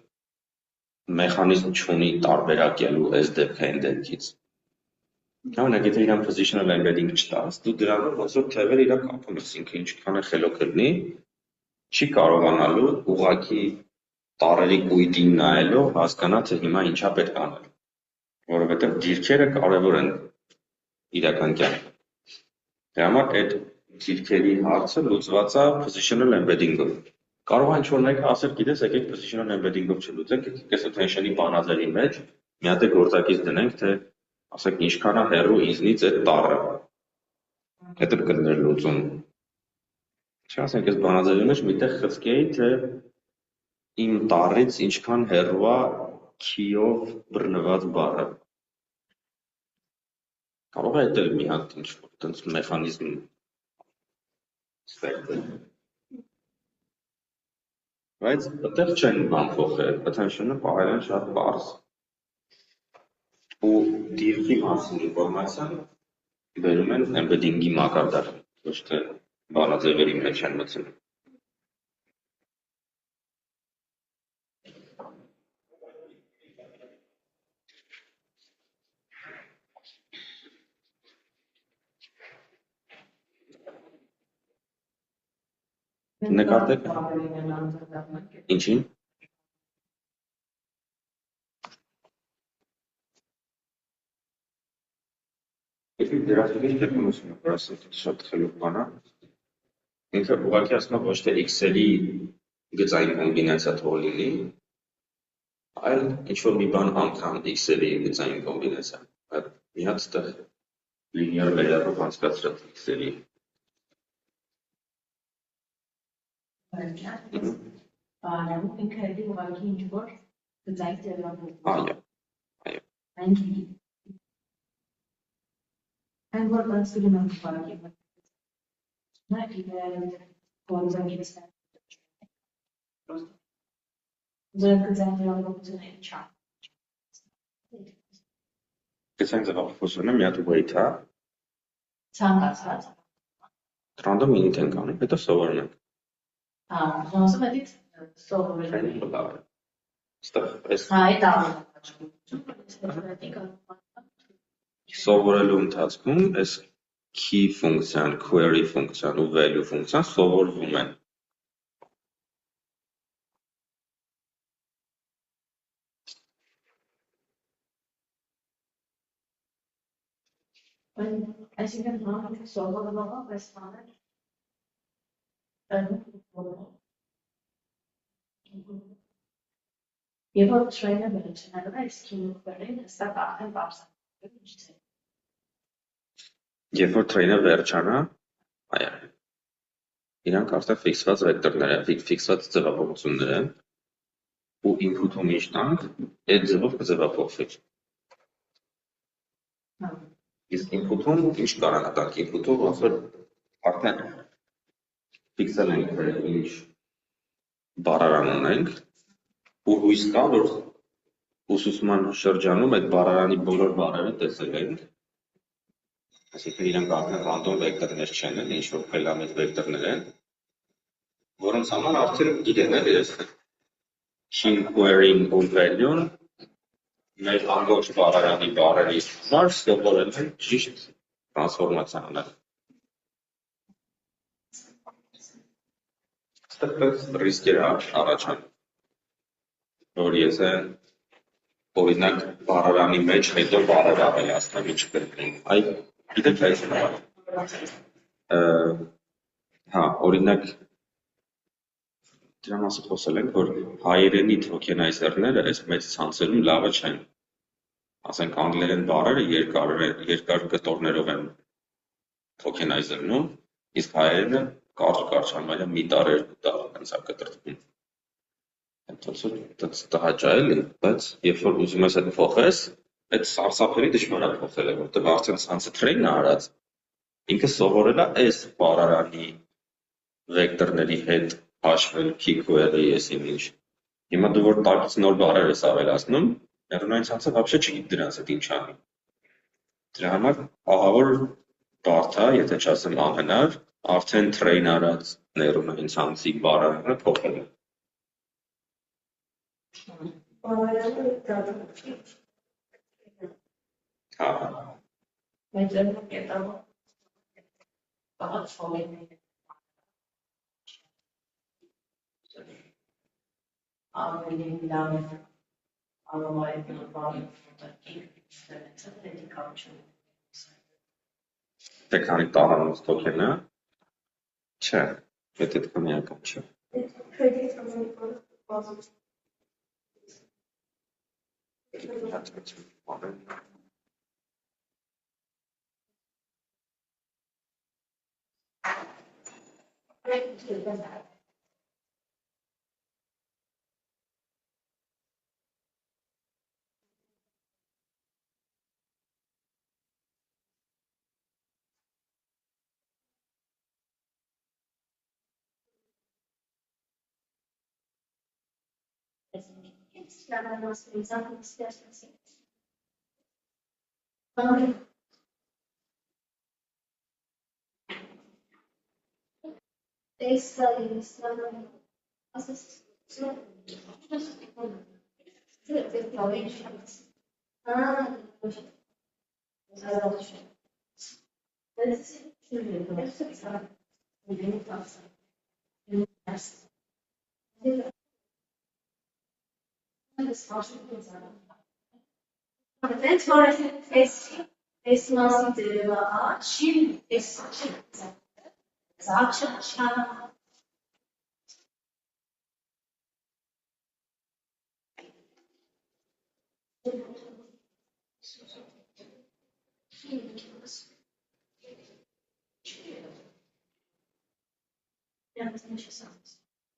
մեխանիզմ չունի տարբերակելու այս դեպքը այն դեպքից։ Օրինակ, եթե իրան positional embedding չտաս, դու դրանով ոնց որ թևերը իրար կապում ես, ինքը ինչքան է խելոք լինի, չի կարողանալու ուղղակի տարերի կույտին նայելով հասկանա, թե հիմա ինչա պետք անել, որովհետև դիրքերը կարևոր են իրական կյանքում։ Դրա համար այդ դիրքերի հարցը լուծված է positional embedding-ով։ Կարող է ինչ-որ մեկը ասել, գիտես, եկեք positional embedding-ով չլուծենք, եկեք այս attention-ի բանաձևի մեջ մի հատ գործակից դնենք, թե ասենք ինչքան է հեռու ինձնից այդ տառը։ Այդ էլ կլներ լուծում։ Չասենք, այս բանաձևի մեջ միտեղ խցկեի, թե իմ տառից ինչքան հեռու է քիով բռնված բառը։ Կարող է այդ էլ մի հատ ինչ-որ տենց մեխանիզմ ստեղծել։ Բայց այդտեղ չեն բան փոխել, attention-ը պահել են շատ պարզ։ Ու դիրքի մասին ինֆորմացիան բերում են embedding-ի մակարդակ, ոչ թե բանաձևերի մեջ են մտցնում։ Նկատեք ինչին։ Եթե դրասովի տեխնոլոգիան պրասել շատ խելոք բան է, ինքը ուղղակի ասում է ոչ թե Excel-ի գծային կոմբինացիա թող լինի, այլ ինչ-որ մի բան անգամ Excel-ի գծային կոմբինացիա։ Այդ մի հատ ստեղ linear layer-ով անցկացրած Excel-ի։ Բարանում ինքը էլի ուղղակի ինչ-որ գծային ձևով։ Այո։ Այն որ բացվում է ուղղակի։ Նա իդեալ գործակից է։ Ձեր գծային ձևավորությունը չա։ Գծային ձևավորությունը մի հատ weight է, Ցանկացած։ random init ենք անում, հետո սովորում ենք։ Ոնց է դից սովորել։ Ստեղ այս Այդ սովորելու ընթացքում այս key ֆունկցիան, query ֆունկցիան ու value ֆունկցիան սովորվում են։ Այսինքն նա սովորողը պես բաներ Եվ որ train-ը վերջնալու է, իսկ քիմիկորին հստակ արդեն բարձր ինչ է։ Երբ որ train-ը վերջանա, այո։ Իրանք արդեն ֆիքսված վեկտորներ են, ֆիքսված ձևափոխություններ են, ու input-ում ինչ տանք, այդ ձևով կձևափոխվի։ Իսկ input-ում ինչ կարանա տանք, input-ում ոնց որ արդեն ֆիքսել ենք, թե ինչ բառարան ունենք, ու հույս կա, որ ուսուցման շրջանում այդ բառարանի բոլոր բառերը տեսել ենք, այսինքն իրանք արդեն random վեկտորներ չեն, ինչ որ խելամիտ վեկտորներ են, որոնց համար արդեն գիտեն էլ ես key query-ն ու value-ն մեր ամբողջ բառարանի բառերի համար սովորել են ճիշտ տրանսֆորմացիա անել։ Ստեղծած ռիսկեր առաջանում, որ եթե օրինակ բառարանի մեջ հետո բառեր ավելացնեմ, ինչ կլինի։ Այ գիտեք այս հա, օրինակ Դրա մասին խոսել ենք, որ հայերենի թոքենայզերները այս մեծ ցանցերում լավը չեն։ Ասենք անգլերեն բառերը երկար կտորներով են թոքենայզերնում, իսկ հայերենը կարճ համարյա մի տառ, երկու տառ հենց է կտրտվում։ Տհաճ է էլի, բայց երբ որ ուզում ես այդ փոխես, այդ սարսափելի դժվար է փոխելը, որտեղ արդեն ցանցը train է արած, ինքը սովորել է այս բառարանի վեկտորների հետ հաշվել Q-query եսին ինչ։ Հիմա դու որ տակից նոր բառեր ես ավելացնում, նեյրոնային ցանցը вообще չգիտի դրանց հետ ինչ անի։ Դրա համար ահավոր բարդ է, եթե չասեմ անհնար, արդեն train արած նեյրոնային ցանցի բառարանը փոխելը։ Հա։ Մեջերում կետալով բաղաց ֆոմենի ավելի լավ արոմայի բառը Թե քանի տառանոց թոքենը, չէ, այդ այդքան էական չէ։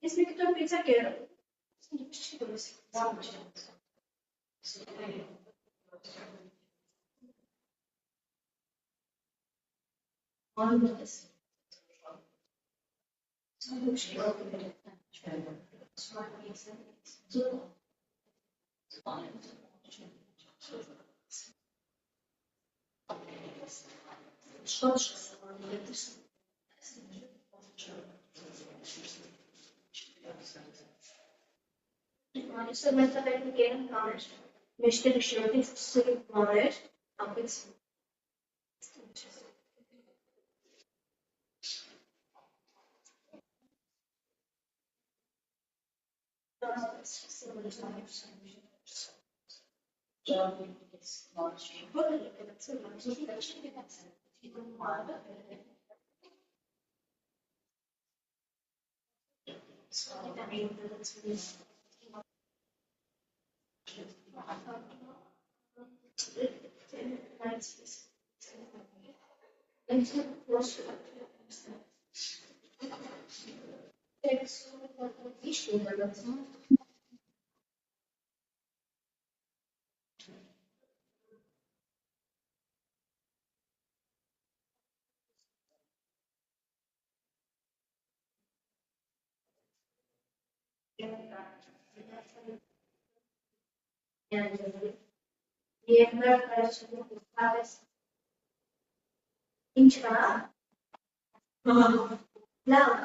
Ես մի կտոր պիցա Մեջտեղի շրոտից սրիկ բառեր, ապից Երկար կարճ ինչ կա լավ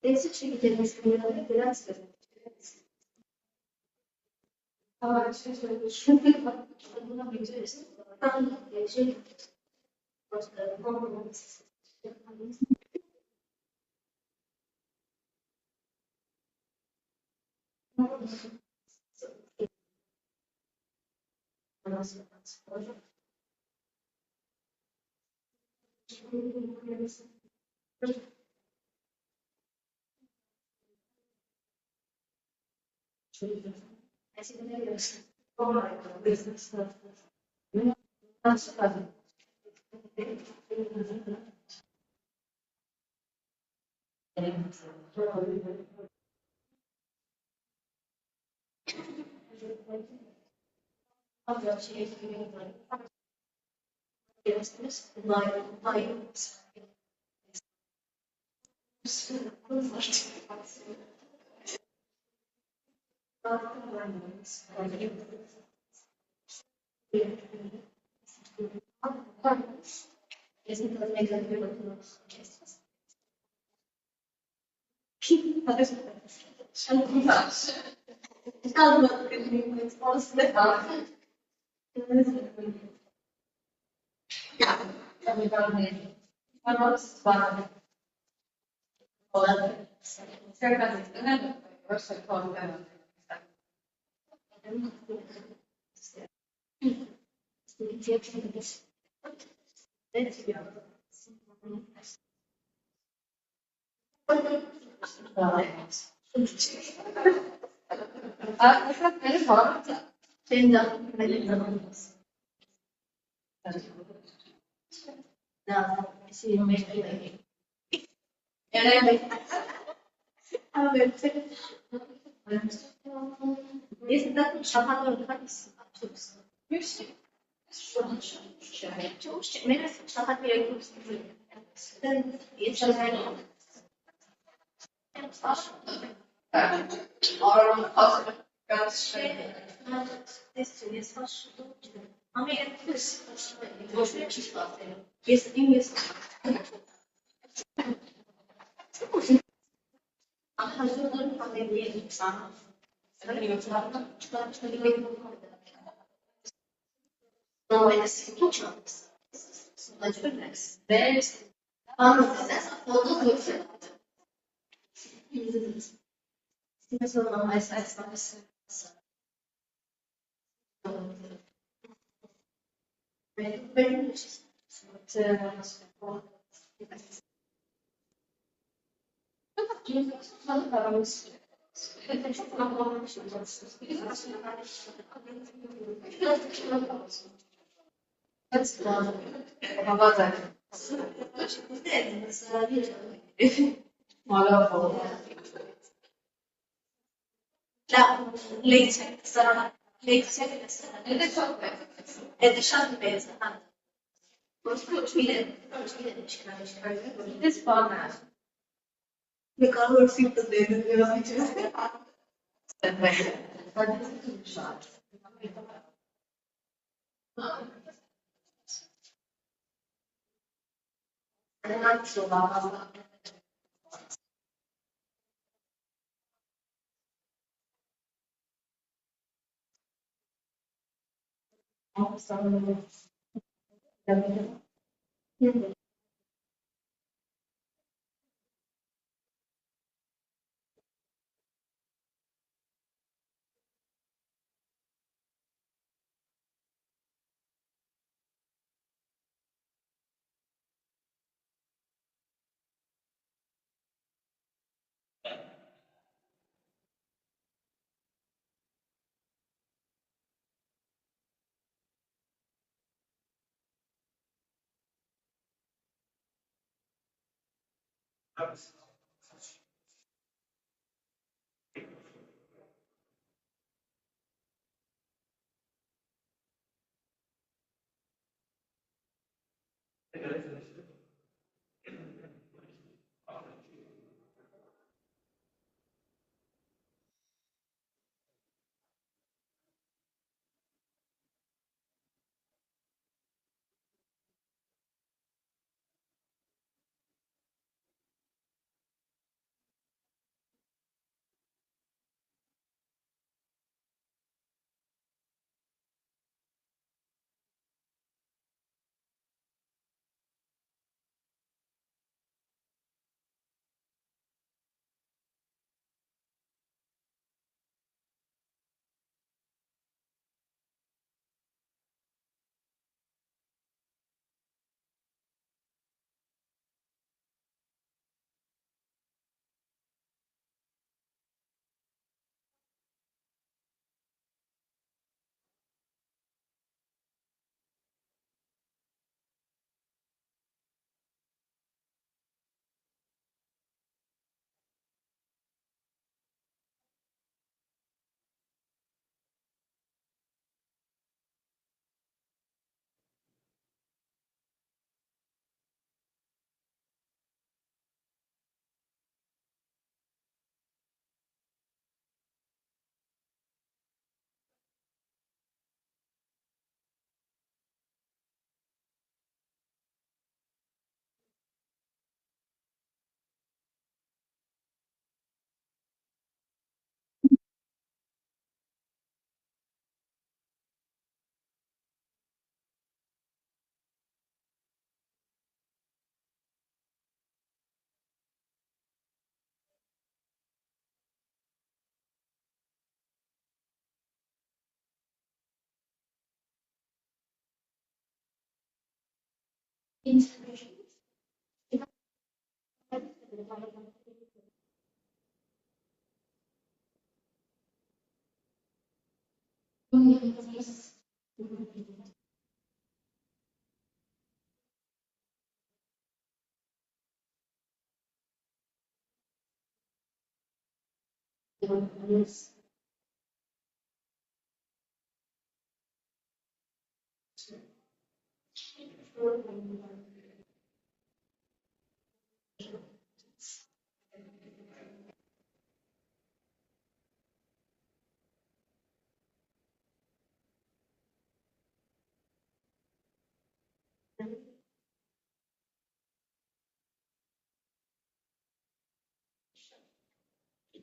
Դեսը չգիտեմ ես կմիրովի դրանց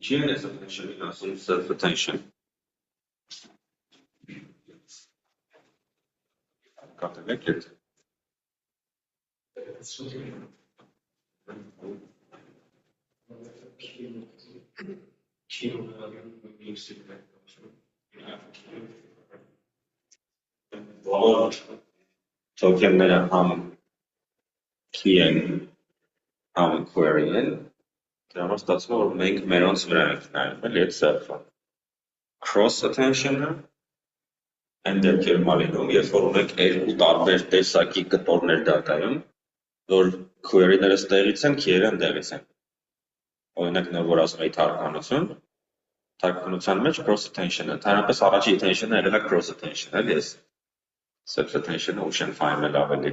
Ինչի են այս attention-ին ասում self-attention։ Կատելեք ետ։ Բոլոր token-ները համ key են, համ query են, դրա համար ստացվում է, որ մենք մերոնց վրա ենք նայում, էլի այդ self-ը։ Cross attention-ը այն դեպքերում է լինում, երբ որ ունենք երկու տարբեր տեսակի կտորներ դատայում, որ query-ները ստեղից են, key-երը ընդեղից են։ Օրինակ նոր որ ասում էի թարգմանություն, թարգմանության մեջ cross attention-ը, ընդհանրապես առաջի attention-ը եղել է cross attention, էլի ես self-attention-ը ուշ են ֆայմել ավելի։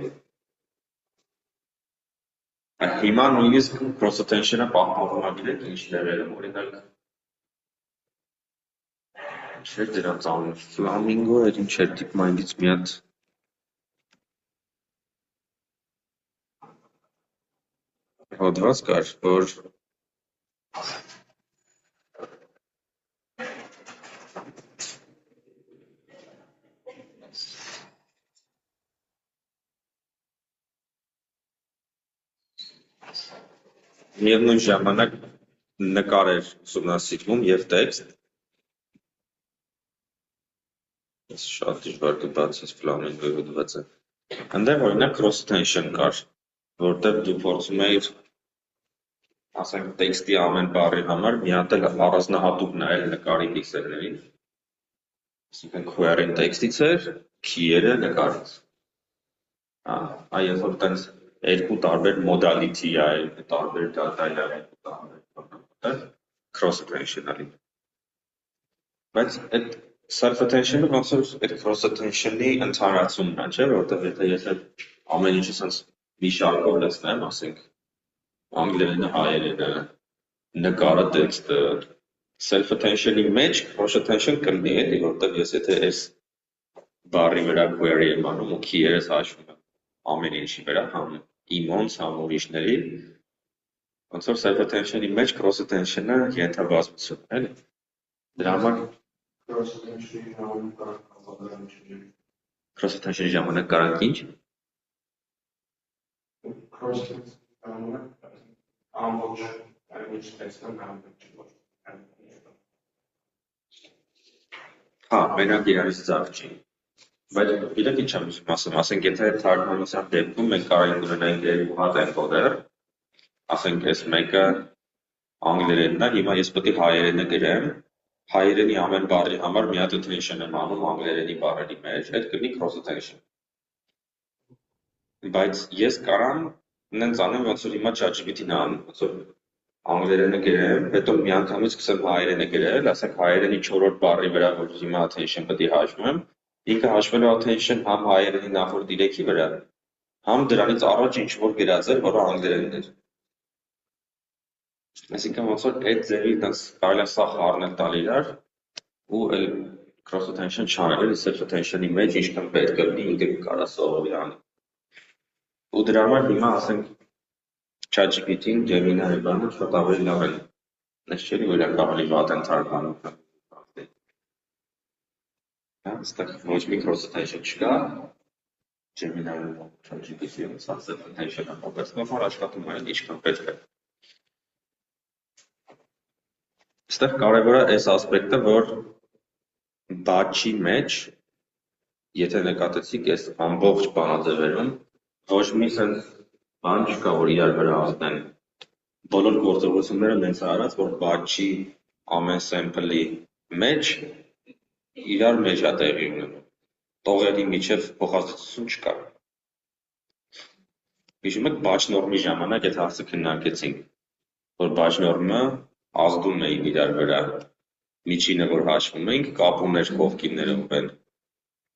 Հիմա նույնիսկ cross attention-ը պահպանվում է գիտեք ինչ լեվելում, օրինակ չէր դրանց անուն, Flamingo էր ինչ էր DeepMind-ից մի հատ հոդված կար, որ միևնույն ժամանակ նկար էր ուսումնասիրվում և տեքստ, շատ դժվար կբացես Flamingo-ի հոդվածը, ընդեղ օրինակ cross attention կար, որտեղ դու փորձում էիր ասենք տեքստի ամեն բառի համար մի հատ էլ առանձնահատուկ նայել նկարի պիքսելներին, այսինքն query-ն տեքստից էր, key-երը նկարից։ Երբ որ տենց երկու տարբեր modality է, տարբեր data է, տարբեր cross attention-ը լինում։ Բայց այդ self-attention-ը ոնց որ այդ cross attention-ի ընդհանրացումն է, չէ՞, որտեղ եթե ես այդ ամեն ինչը սենց մի շարքով լցնեմ, ասենք անգլերենը, հայերենը, նկարը, տեքստը, self-attention-ի մեջ cross attention կլինի, էլի, որտեղ ես եթե այս բառի վրա query եմ անում ու key-երս հաշվում եմ ամեն ինչի վրա, համ իմոնց, համ ուրիշների, ոնց որ self-attention-ի մեջ cross attention-ը ենթաբազմություն է, էլի։ Դրա համար cross attention-ի ժամանակ կարանք ինչ։ Հա, մենակ իրանից ձախ չի։ Բայց գիտեք ինչ եմ ուզում ասեմ, ասենք եթե թարգմանության դեպքում մենք կարող ենք ունենանք երկու հատ էնկոդեր, ասենք այս մեկը անգլերենն է, հիմա ես պետք է հայերենը գրեմ, հայերենի ամեն բառի համար մի հատ attention եմ անում անգլերենի բառերի մեջ, այդ կլինի cross attention։ Բայց ես կարամ նենց անեմ, ոնց որ հիմա ChatGPT-ն է անում, ոնց որ անգլերենը գրեմ, հետո միանգամից սկսեմ հայերենը գրել, ասենք հայերենի 4-րդ բառի վրա, որ հիմա attention պետք է հաշվեմ, ինքը հաշվելու attention համ հայերենի նախորդ 3-ի վրա, համ դրանից առաջ ինչ-որ գրած էր, որը անգլերենն էր։ Այսինքն ոնց որ այդ ձևի տենց կարելի է սա խառնել տալ իրար ու էլ cross attention չանել, self attention-ի մեջ ինչքան պետք է լինի, ինքը կարա սովորի անի։ Ու դրա համար հիմա ասենք ChatGPT-ին, Gemini-ի բանը շատ ավելի լավ են։ Ես չէի որ իրենք ավելի վատ են թարգմանում։ Այստեղ ոչ մի cross attention չկա, Gemini-ում ChatGPT-ում self attention-ը ապացնող որ աշխատում է ինչքան պետք է։ Այստեղ կարևոր է այս ասպեկտը, որ batch-ի մեջ, եթե նկատեցիք, այս ամբողջ բանաձևերում Ոչ մի sense բան չկա, որ իրար վրա ազդեն։ Բոլոր գործողությունները նենց արած, որ բաչի ամեն sample-ի մեջ իրար մեջ է տեղի ունենում։ Տողերի միջև փոխազդեցություն չկա։ Հիշում եք բաչ նորմի ժամանակ այդ հարցը քննարկեցինք, որ բաչ նորմը ազդում է իրար վրա։ Միջինը, որ հաշվում ենք, կապում էր կողքիններով են։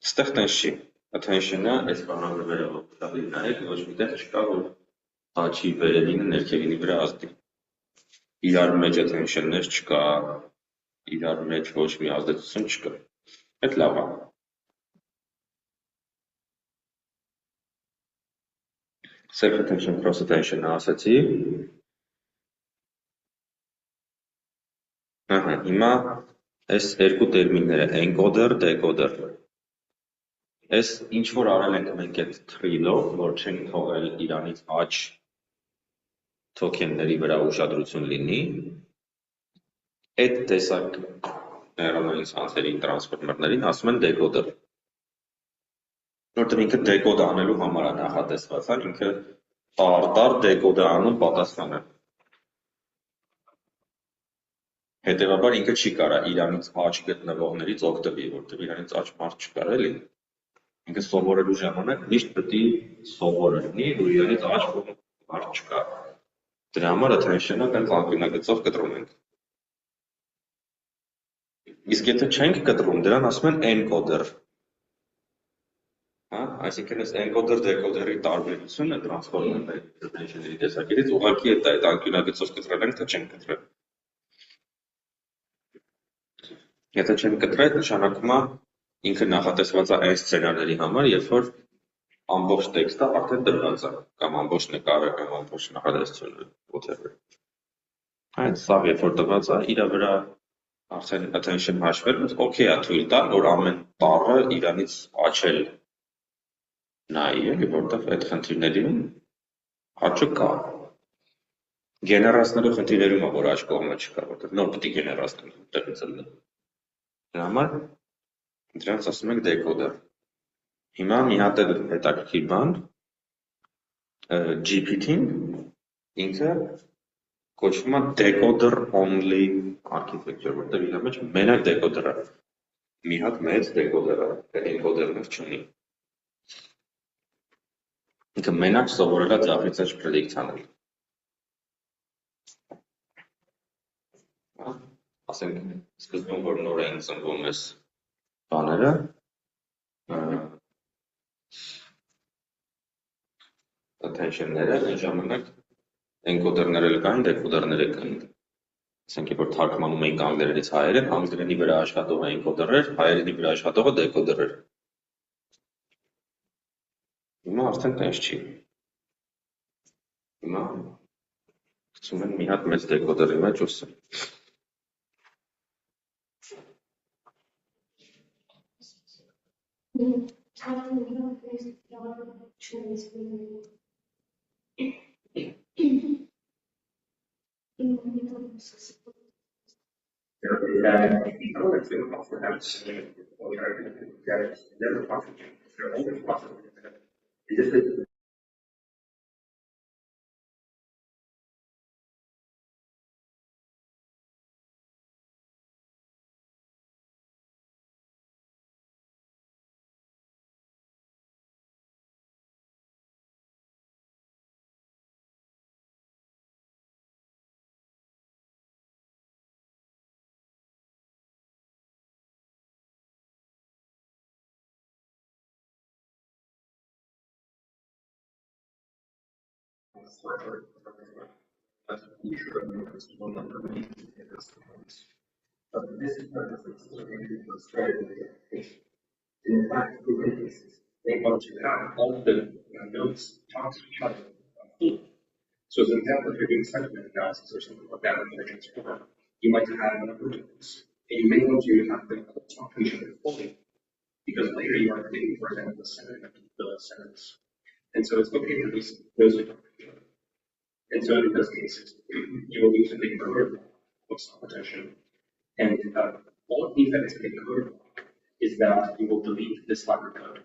Ստեղ տենց չի։ Attention-ը այս բանալը վերևով շատ նայեք, ոչ միտեղ չկա, որ բաչի վերևինը ներքևինի վրա ազդի։ Իրար մեջ attention-ներ չկա, իրար մեջ ոչ մի ազդեցություն չկա։ Այդ լավ է։ Self-attention, cross-attention-ը ասացի։ Հիմա այս երկու տերմինները encoder, decoder։ Այս ինչ որ արել ենք մենք այդ թրիլով, որ չենք թողել իրանից աջ թոքենների վրա ուշադրություն լինի, այդ տեսակ նեյրոնային ցանցերի տրանսֆորմերներին ասում են decoder։ Որտեղ ինքը decoder անելու համար է նախատեսված, ինքը տար decoder անում պատասխանը։ Հետևաբար ինքը չի կարա իրանից աջ գտնվողներից օգտվի, որտեղ իրանից աջ մարդ չկար էլի։ Ինքը սովորելու ժամանակ միշտ պետք է սովորի, որ իրանից աջ մարդ չկա։ Դրա համար attention-ը տենց անկյունագծով կտրում ենք։ Իսկ եթե չենք կտրում, դրան ասում են encoder։ Այսինքն այս encoder decoder-ի տարբերությունը տրանսֆորմերների attention-ների տեսակետից ուղղակի այդ անկյունագծով կտրել ենք, թե չենք կտրել։ Եթե չենք կտրել, նշանակում է ինքը նախատեսված է այն սցենարների համար, երբ որ ամբողջ տեքստը արդեն դրված է, կամ ամբողջ նկարը, կամ ամբողջ նախադասությունը, whatever։ Այդ սավ երբ որ տված է, իր վրա արդեն attention հաշվելուց օքեյ է թույլ տա, որ ամեն տառը իրանից աչել նայի, էլի, որտեղ այդ խնդիրներին աչը կա։ Գեներացնելու խնդիրներում է, որ աչ կողմը չկա, որտեղ նոր պետք է գեներացնել տեղից ելնի։ Դրա համար դրանց ասում ենք decoder։ Հիմա մի հատ հետաքրքիր բան, GPT-ն ինքը կոչվում է decoder only architecture, որտեղ իր մեջ մենակ decoder-ը, մի հատ մեծ decoder-ը, encoder-ներ չունի։ Ինքը մենակ սովորել է ձախից աջ predict անել։ Ասենք սկզբում, որ նոր էին ծնվում այս բաները, attention-ները, այն ժամանակ encoder-ներ էլ կային, decoder-ներ էլ կային։ Ասենք, որ թարգմանում էինք անգլերենից հայերեն, անգլերենի վրա աշխատողը encoder-էր, հայերենի վրա աշխատողը decoder-էր։ Հիմա արդեն տենց չի։ Հիմա գցում են մի հատ մեծ decoder-ի մեջ ուսը։ But this is not the strategy. In fact, they want to have all the nodes talk to each other. So as an example, if you're doing sentiment analysis or something like that in a transformer, you might have a number of nodes, and you may want to have them talk to each other fully, because later you are creating, for example, the sentence. And so it's okay to release those to talk to each other. And so in those cases, you will use a big encoder block of self-attention. And all it means that it's an encoder block is that you will delete this line of code.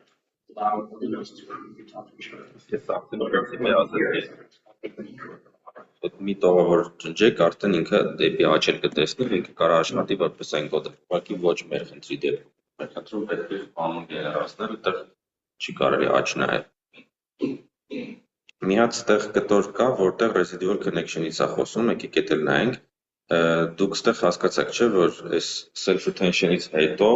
The allow the nodes to talk to each other. Ես արդեն ուղղակի միացել այդ մի տողավոր ջնջեք արդեն ինքը դեպի աճ էլ կտեսնի, ինքը կարող աշխատի որպես encode-ը, ուղղակի ոչ մեր խնդրի դեպքում։ Մեր խնդրում պետք է qanun գերարացնել, այդտեղ չի կարելի աճ նայել։ Մի հատ ստեղ կտոր կա, որտեղ residual connection-ից է խոսում, եկեք էդ էլ նայենք, դուք ստեղ հասկացաք, չէ, որ այս self retention-ից հետո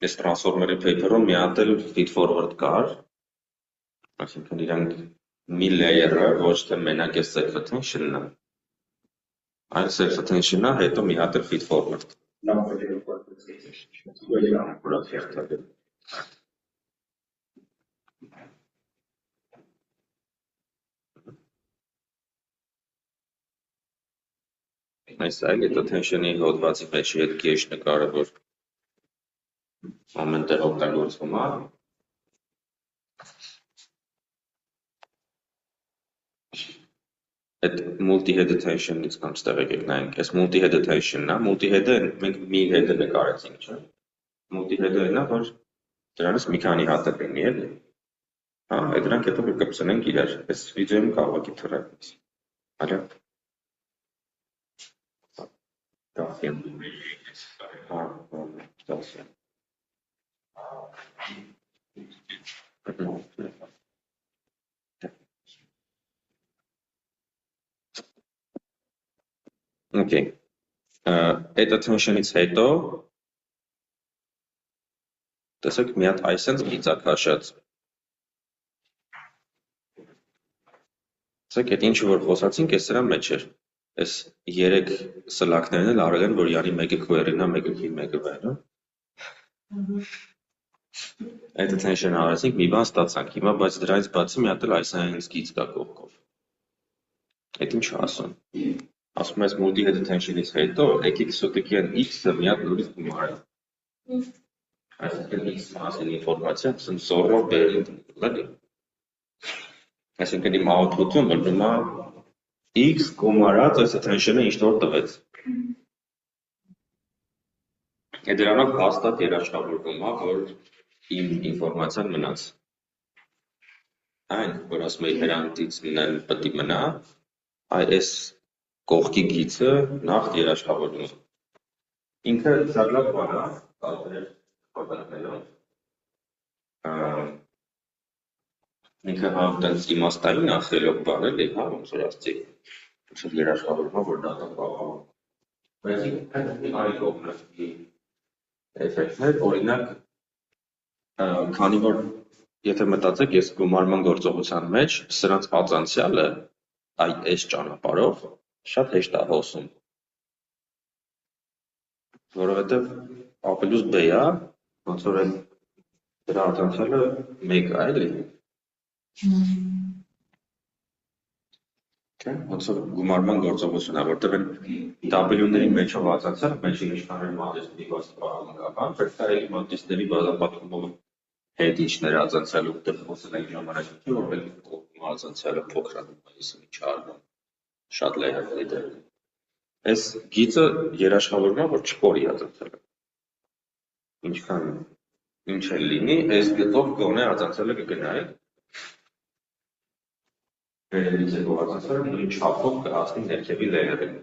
այս transformer-ի paper-ում մի հատ էլ feed forward կար, այսինքն իրանք մի layer-ը ոչ թե մենակ այս self retention-ն է, այլ self retention-ը հետո մի հատ էլ feed forward։ Not for the report for this case. Բրոդ հերթագել։ Այս այլ այդ attention-ի հոդվածի մեջ այդ գեշ նկարը, որ ամեն տեղ օգտագործվում է, այդ multi-head attention-ից կամ ստեղ եկեք նայենք, այս multi-head attention-ն է, multi-head-ը մենք մի head-ը նկարեցինք, չէ։ Multi-head-ը այն է, որ դրանից մի քանի հատ է լինի, էլի։ Հա, այդ դրանք հետո կկպցնենք իրար, այս վիդեոյում կարող եք թռել։ Այո։ Դասեն։ Հա, դասեն։ Okay. Այդ attention-ից հետո տեսեք մի հատ այսենց գիծակ հաշած։ Տեսեք այդ ինչը որ խոսացինք, այս սրա մեջ էր։ Այս 3 սլակներն էլ արել են, որ յանի մեկը query-ն է, մեկը key, մեկը value։ Այդ attention-ը արեցինք, մի բան ստացանք։ Հիմա բայց դրանից բացի մի հատ էլ այսպես գիծ կա կողքով։ Այդ ինչ է ասում։ Ասում ես multi-head attention-ից հետո եկեք սոտիկի են x-ը մի հատ նորից գումարել։ Այսինքն x մասին ինֆորմացիա ասում զորով բերել էլի։ Այսինքն իմ output-ում բերում է x գումարած այս attention-ը ինչ որ տվեց։ Այդ դրանով հաստատ երաշխավորվում է, որ իմ ինֆորմացիան մնաց։ Այն, որ ասում է հերանտից մնալ պետք է մնա, այս կողքի գիծը նախ երաշխավորվում է։ Ինքը շատ լավ բան է, տարբեր պատկերներով։ Ինքը հաղթած իմաստային ախելով բան էլի, հա, ոնց որ ասցի, ոնց երաշխավորվում է, որ դատա պահպանում։ Բայց ինքը այլ կողմնակի էֆեկտներ, օրինակ, քանի որ եթե մտածեք, ես գումարման գործողության մեջ սրանց ածանցյալը այս ճանապարհով շատ հեշտ է հոսում, որովհետև A plus B է, ոնց որ դրա ածանցյալը 1 է, էլի։ Չէ՞, ոնց որ գումարման գործողությունն է, որտեղ են W-ների մեջով ածանցյալը, մեջը ինչքան մատիսների բազմապատկումական, պետք է էլի մատիսների բազմապատկումով հետ ինչներ ածանցյալը ուտել խոսել այն ժամանակի, որ պետք ածանցյալը փոքր է, այսինքն չարվում, շատ լեհելի դեպք։ Այս գիծը երաշխավորվում է, որ չկորի ածանցյալը։ Ինչքան ինչ էլ լինի, այս գծով գոնե ածանցյալը կգնայի։ Վերևից եկող ածանցյալը նույն չափով կհասնի ներքևի լեյերին։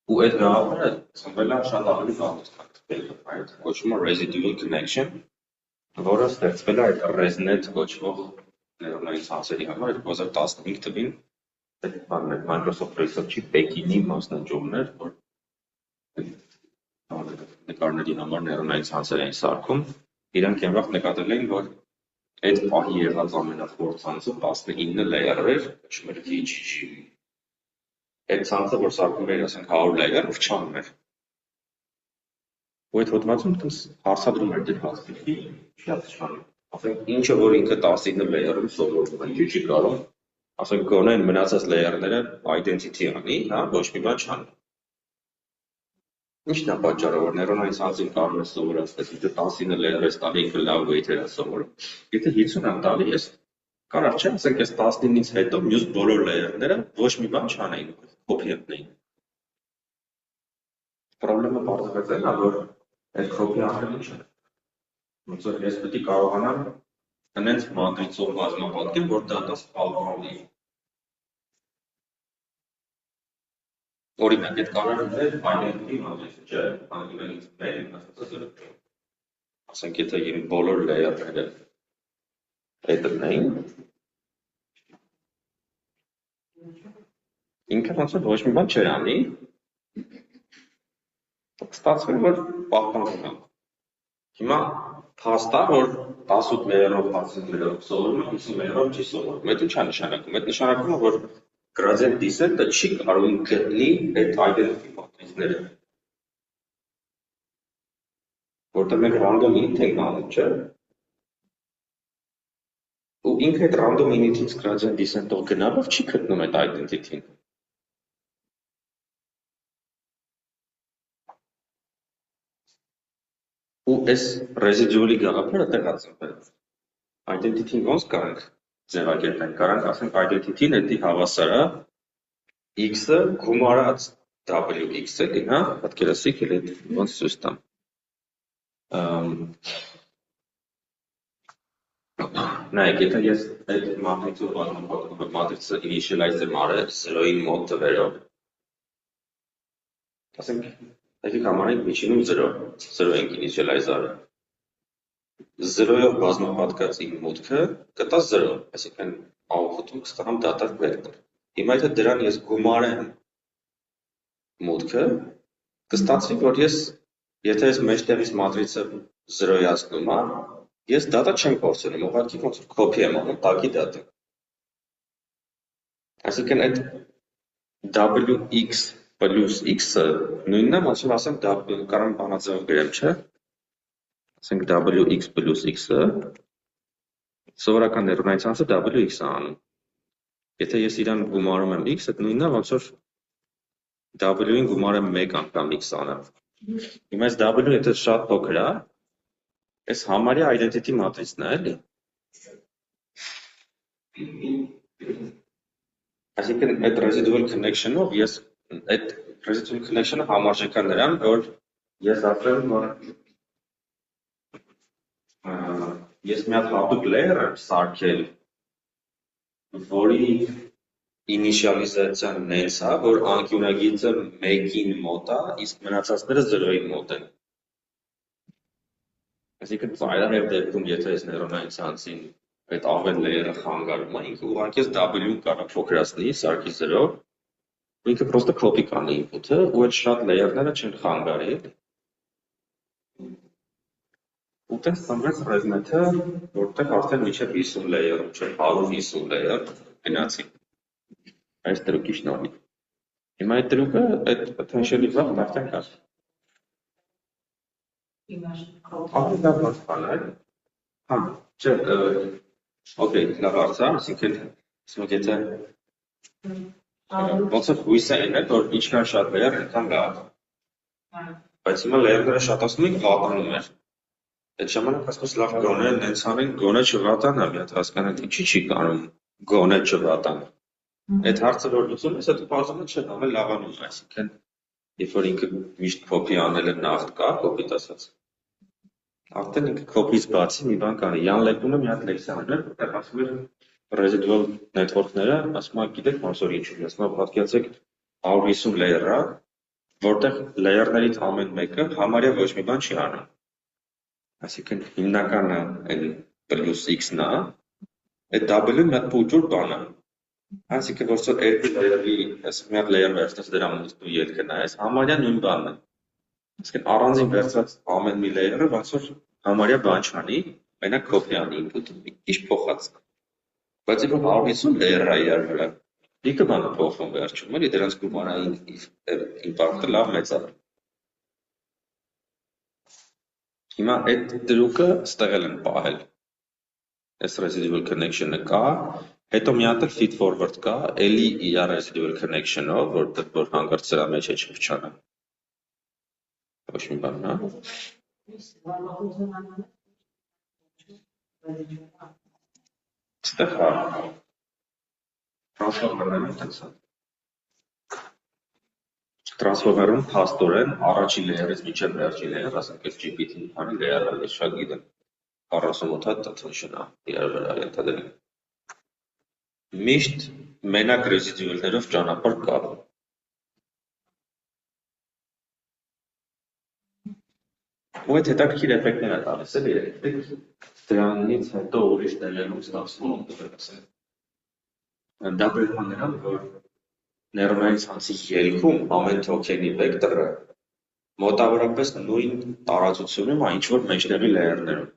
Ու այդ գաղափարը ծնվել է շատ ավելի պատասխանատու, այդ կոչվում է residual connection, որը ստեղծվել է այդ ResNet կոչվող նեյրոնային ցանցերի համար 2015 թվականին։ Այդ բանն է Microsoft Research-ի Պեկինի մասնաճյուղներ, որ նկարների համար նեյրոնային ցանցեր էին սարքում, իրանք այն վաղ նկատել էին, որ այդ պահի եղած ամենախոր ցանցը 19 layer էր, կոչվում էր VGG։ Այդ ցանցը, որ սարքում էր, ասենք 100 layer, վճարում էր։ Ու այդ հոդվածում հարցադրում էր դեր հասպիքի, շատ չանում։ Ասենք ինչը, որ ինքը 19 layer-ում սովորում է, չի կարող, ասենք գոնե այն մնացած layer-ները identity անի, հա, ոչ մի բան չանի։ Ինչն է պատճառը, որ նեյրոնային ցանցին կարող է սովորացնել, եթե 19 layer-ը տալի ինքը լավ weight-եր է սովորում։ Եթե 50-ը տալի, ես կարող չէ, ասենք այս 19-ից հետո մյուս բոլոր layer-ները ոչ մի բան չանեին, copy անեին։ Պրոբլեմը բարձրացած է, որ այդ copy անելը չէ։ Ոնց որ ես պետք է կարողանամ հենց մատրիցով բազմապատկեմ, որ դատա սխալվի։ Օրինակ, այդ կանոնները identity matrix-ը չէ, անգլերենից main ասածը։ Ասենք, եթե իմ բոլոր layer-ները հետն էին, ինքը ոնց որ ոչ մի բան չէր անի, ստացվում որ պահպանվում է։ Հիմա փաստ է, որ 18 layer-ով 50 layer-ով սովորում է, 50 layer-ով չի սովորում։ Այդ ի՞նչ է նշանակում։ Այդ նշանակում է, որ gradient descent-ը չի կարող գտնի այդ identity matrix-ները։ Որտեղ մենք random init ենք անում, չէ՞։ Ու ինքը այդ random init-ից gradient descent-ով գնալով չի գտնում այդ identity-ն։ Ու այս residual-ի գաղափարը տեղածնվել։ Identity-ն ոնց կարանք ձևակերպենք, կարանք ասենք identity-ն էդի հավասար է x-ը գումարած wx էլի, հա, պատկերացրիք էլ այդ ոնց ցույց տամ։ Նայեք, եթե ես այդ matrix-ով բազմապատկում matrix-ը initialize-եմ արել 0-ին մոտ թվերով, ասենք, եկեք համարենք միջինում 0 ենք initialize արել։ 0-ով բազմապատկած իմ մուտքը կտա 0, այսինքն output-ում կստանամ data vector։ Հիմա եթե դրան ես գումարեմ մուտքը, կստացվի, որ եթե ես մեջտեղից matrix-ը 0-յացնում եմ, ես data չեմ փորձում, ուղղակի ոնց որ copy եմ անում տակի data։ Այսինքն այդ wx plus x-ը նույնն է, ոնց որ ասենք կարող եմ բանաձև գրեմ, չէ՞։ Ասենք wx plus x-ը սովորական ներունայից անցը wx-ը անում։ Եթե ես իրան գումարում եմ x, այդ նույնն է, ոնց որ w-ին գումարեմ 1 անգամ x անեմ։ Հիմա այս w եթե շատ փոքր է, այս համարյա identity matrix-ն է, էլի։ Այսինքն այդ residual connection-ով ես այդ residual connection-ը համարժեք է նրան, որ ես ասեմ, որ ես մի հատ հատուկ layer եմ սարքել, որի initialization-ն նենց է, որ անկյունագիծը 1-ին մոտ է, իսկ մնացածները 0-ին մոտ են։ Այսինքն ծայրահեղ դեպքում, եթե ես ներոնային ցանցին այդ ավել layer-ը խանգարում է, ինքը ուղղակի w-ն կարող փոքրացնի սարքի 0-ով, ու ինքը պրոստը copy կանի input-ը, ու այդ շատ layer-ները չեն խանգարի։ Ու տես ծնվեց ResNet-ը, որտեղ արդեն մինչև 50 layer, մինչև 150 layer գնացի։ Այս տրուկի շնորհիվ։ Հիմա այդ տրուկը, այդ potential-ի վաղ արդեն կար։ Ավելի լավ բան է։ Հա, չէ, օքեյ, լավ հարց է, ասինքն ասենք եթե ոնց է հույս է այն որ ինչքան շատ layer այնքան լավ։ Բայց հիմա layer-ները շատացնում ենք վատանում էր։ Այդ ժամանակ ասես լավ գոնե նենց անեն, գոնե չվատանա, մի հատ հասկանանք ինչի չի կարում գոնե չվատանա։ Այդ հարցը որ լուծում ես, այդ բարձրացումը չէ, ամեն լավանում է, այսինքն երբ որ ինքը միշտ copy անել է նախ կա, copy-տ ասած։ Արդեն ինքը copy-ից բացի մի բան կանի, Յան Լեպունը մի հատ լեքսիա անել, որտեղ ասում էր residual network-ները, ասում է գիտեք ոնց որ ինչու, ասում է պատկերացրեք 150 layer-ը, որտեղ layer-ներից ամեն մեկը համարյա ոչ մի բան չի անում։ Այսինքն հիմնականը այն plus x-ն է, այդ w-ը մի հատ փոքր բան է։ Այսինքն որ երկու layer-ի, այս մի հատ layer վերցնես դրա մուտքն ու ելքը նայես, համարյա նույն բանն է։ Այսինքն առանձին վերցած ամեն մի layer-ը ոնց որ համարյա բան չանի, մենակ copy անի input-ը, ինչ փոխած։ Բայց իբր 150 layer-ը իրար վրա, լիքը բանը փոխվում վերջում, էլի դրանց գումարային impact-ը լավ մեծ է։ Հիմա այդ դրուկը ստեղ են պահել։ Այս residual connection-ը կա, հետո մի հատ feed forward կա, էլի իր residual connection-ով, որ հանկարծ սրա մեջ է չփչանա։ Ոչ մի բան, հա։ Ստեղ հա։ Transformer-ը տենց է։ Transformer-ում փաստորեն առաջին layer-ից մինչև վերջին layer, ասենք այս GPT-ի քանի layer-ը ես շատ գիտեմ։ 48 հատ տվյալ իրար վրա ենթադրենք։ Միշտ մենակ ռեզիդուալներով ճանապարհ կա։ Ու այդ հետաքրքիր էֆեկտներ է տալիս, էլի, դրանից հետո ուրիշ տեղերում ստացվում է դրսը։ Դա բերվում է նրան, որ նեյրոնային ցանցի ելքում ամեն թոքենի վեկտորը մոտավորապես նույն տարածությունում է, ինչ որ մեջտեղի լեյերներում։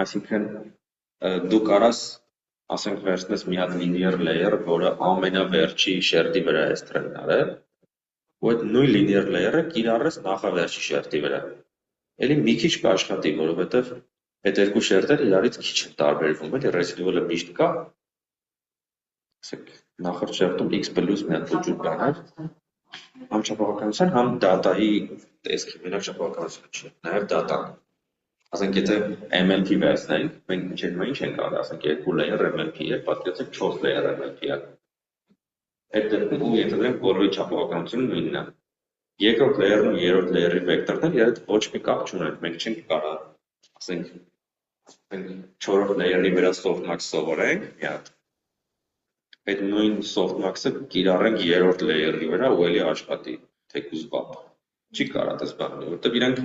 Այսինքն դու կարաս, ասենք, վերցնես մի հատ linear layer, որը ամենավերջի շերտի վրա է սթրեյն արել, ու այդ նույն linear layer-ը կիրառես նախավերջի շերտի վրա։ Էլի մի քիչ կաշխատի, որովհետև այդ երկու շերտերը իրարից քիչ են տարբերվում, էլի ռեզիդուալը միշտ կա, ասենք, նախորդ շերտում x պլյուս մի հատ փոքր բաներ, համ չափողականության, համ դատայի տեսքի մենակ չափողականություն չի, նաև դատան։ Ասենք, եթե MLP վերցնենք, մենք ինչ ենք արել, ասենք, երկու layer MLP է, պատկերացրեք 4 layer MLP է։ Այդ դեպքում ու եթե դրանք բոլորի չափողականությունը նույնն է։ Երկրորդ layer-ն ու երրորդ layer-ի վեկտորները իրար հետ ոչ մի կապ չունեն, մենք չենք կարող, ասենք, 4-րդ layer-ի վրա softmax սովորենք, մի հատ։ Այդ նույն softmax-ը կիրառենք երրորդ layer-ի վրա ու էլի աշխատի, թեկուզ բապ։ Չի կարա դες բանը, որտեղ իրանք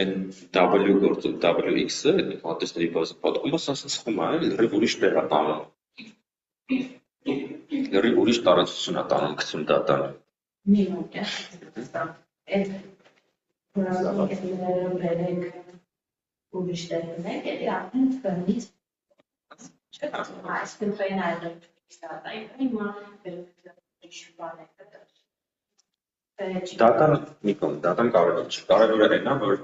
այն W գործում WX-ը, այդ մատեսների բազը պատկումը, սա սխում է, լրիվ ուրիշ տեղ է տանում։ Լրիվ ուրիշ տարածություն է տանում գցում դատան։ Մի մոտ է, այդ հորասովետներում բերեք ուրիշ տեղնեք, էլի արդեն թվնից չէ, այս կնտրային այլը դատային, հիմա ուրիշ բան է կտր։ Դատան մի կողմ, դատան կարևոր չի, կարևորը այն է, որ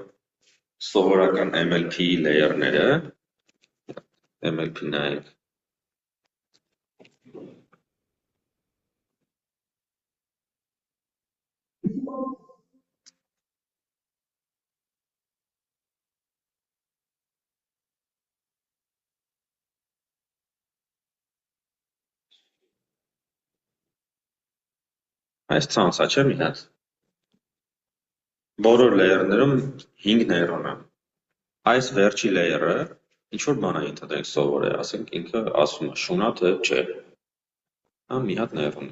սովորական MLP layer-ները, MLP նայեք, այս ցանցա չէ մի հատ։ Բոլոր layer-ներում 5 նեյրոն է։ Այս վերջի layer-ը ինչ որ բան է ենթադրենք սովորել, ասենք ինքը ասում է շունա թե չէ։ Հա մի հատ նեյրոն։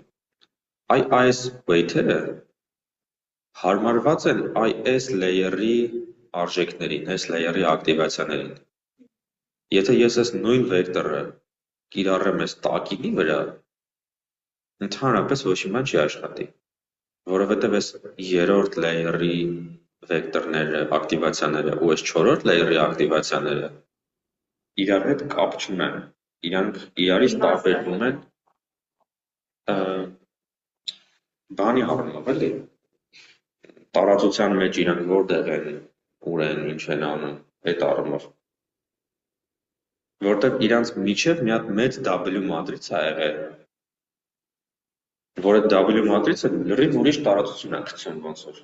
Այս weight-երը հարմարված են այս layer-ի արժեքներին, այս layer-ի ակտիվացիաներին։ Եթե ես այս նույն վեկտորը կիրառեմ այս տակինի վրա, ընդհանրապես ոչ մի բան չի աշխատի, որովհետև այս երրորդ layer-ի վեկտորները, ակտիվացիաները ու այս չորրորդ layer-ի ակտիվացիաները իրար հետ կապ չունեն, իրանք իրարից տարբերվում են բանի առումով, էլի, տարածության մեջ իրանք որտեղ են, ուր են, ինչ են անում, այդ առումով, որտեղ իրանց միջև մի հատ մեծ W մատրիցա ա եղել, որ այդ W մատրիցը լրիվ ուրիշ տարածություն է գցում ոնց որ,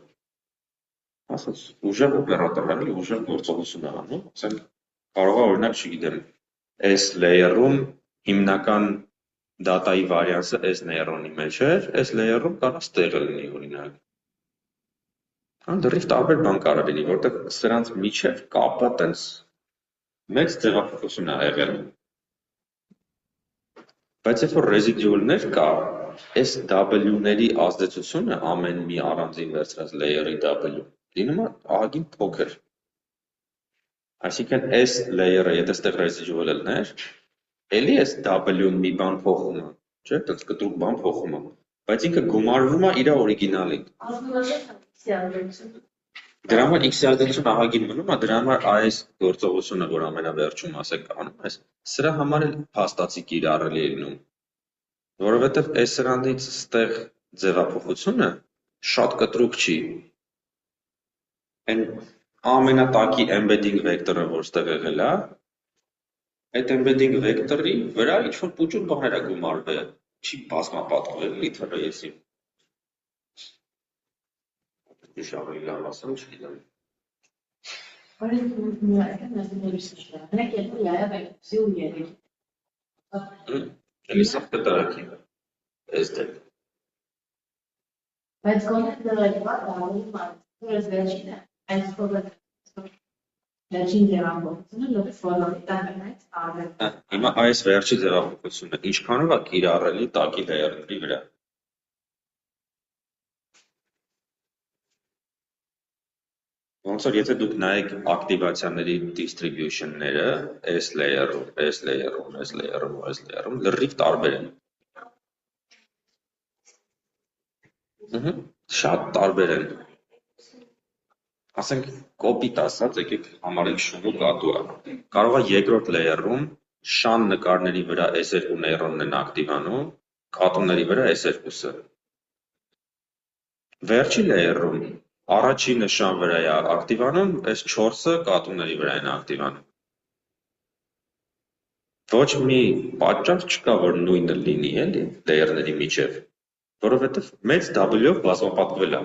ասած ուժեղ օպերատոր է, ուժեղ գործողություն է անում, ասենք կարող է օրինակ, չգիտեմ, այս layer-ում հիմնական դատայի վարիանսը այս նեյրոնի մեջ էր, այս layer-ում կարող է ստեղը լինի օրինակ։ Լրիվ տարբեր բան կարող լինի, որտեղ սրանց միջև կապը տենց մեծ ձևափոխություն է եղել։ Բայց երբ որ ռեզիդուալներ կա, այս W-ների ազդեցությունը ամեն մի առանձին վերցրած layer-ի W լինում է ահագին փոքր։ Այսինքն այս layer-ը, եթե ստեղ residual լիներ, էլի այս W-ն մի բան փոխում է, չէ՞, այդպես կտրուկ բան փոխում է, բայց ինքը գումարվում է իր օրիգինալին։ Դրա համար X-ի ազդեցությունը ահագին մնում է, դրա համար այս գործողությունը, որ ամենավերջում ասեք անում ես, սրա համար էլ փաստացի կիրառելի է լինում, որովհետև այս սրանից ստեղ ձևափոխությունը շատ կտրուկ չի։ Այն ամենատակի embedding վեկտորը, որ ստեղ եղել է, այդ embedding վեկտորի վրա ինչ-որ պուճուր բաներ է գումարվել, չի բազմապատկվել, լիթրը եսի։ Ինչ ավելի լավ ասեմ, չգիտեմ։ Էլի սա կտարակի, այս դեպ։ Բայց կոնետ դրայվա ավելի մարդ, որս վերջին է, այս փորը Վերջին ձևափոխությունը լրիվ բոլորի տակից տարբեր։ Հիմա այս վերջի ձևափոխությունը ինչքանով է կիրառելի տակի լեյերների վրա։ Ոնց որ եթե դուք նայեք ակտիվացիաների distribution-ները, S layer-ում, S layer-ում, S layer-ում, S layer-ում լրիվ տարբեր են։ Շատ տարբեր են։ Ասենք կոպիտ ասած, եկեք համարենք շունը կատու է։ Կարող է երկրորդ layer-ում շան նկարների վրա S2 նեյրոնն են ակտիվանում, կատուների վրա S2-ը։ Վերջի layer-ում առաջինը շան վրա է ակտիվանում, S4-ը կատուների վրա են ակտիվանում։ Ոչ մի պատճառ չկա, որ նույնը լինի, էլի, layer-ների միջև, որովհետև մեծ W-ով բազմապատկվել է,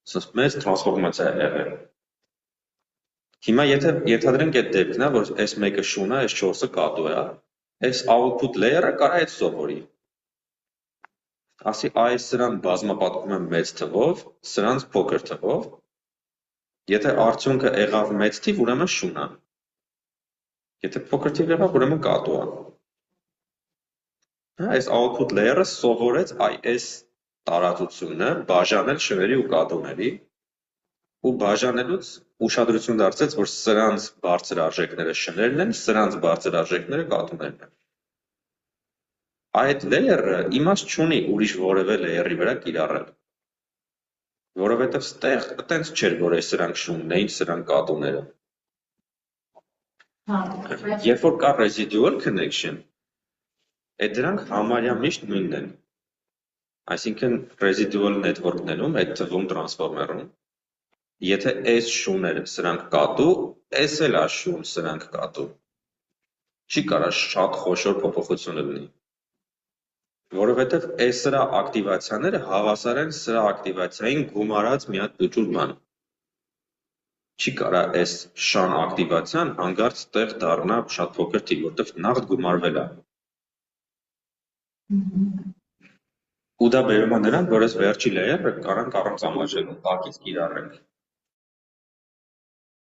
ասես մեծ տրանսֆորմացիա է եղել։ Հիմա եթե ենթադրենք այդ դեպքն է, որ S1-ը շուն է, S4-ը կատու է, այս output layer-ը կարա այդ սովորի։ Ասի այս սրան բազմապատկում եմ մեծ թվով, սրանց փոքր թվով, եթե արդյունքը եղավ մեծ թիվ, ուրեմն շուն է։ Եթե փոքր թիվ եղավ, ուրեմն կատու է։ Այս output layer-ը սովորեց այս տարածությունը բաժանել շների ու կատուների ու բաժանելուց ուշադրություն դարձրեց, որ սրանց բարձր արժեքները շներն են, սրանց բարձր արժեքները կատուներն են։ Այդ layer-ը իմաստ չունի ուրիշ որևէ layer-ի վրա կիրառել։ Որովհետև ստեղ տենց չէր, որ սրանք շունն էին, սրանք կատուները։ Երբ որ կա residual connection, այդ դրանք համարյա միշտ նույնն են։ Այսինքն residual network-ներում, այդ թվում տրանսֆորմերում, եթե S շուն էր, սրանք կատու, S էլ է շուն, սրանք կատու։ Չի կարա շատ խոշոր փոփոխություն լինի։ Որովհետև S սրա ակտիվացիաները հավասար են սրա ակտիվացիային գումարած մի հատ փոքր բան։ Չի կարա այս շան ակտիվացիան հանկարծ տեղ դառնա շատ փոքր թիվ, որտեղ նախ գումարվել է։ Ու դա բերում է նրան, որ այս վերջի layer-ը կարանք առանց ամաչելու տակից կիրառենք։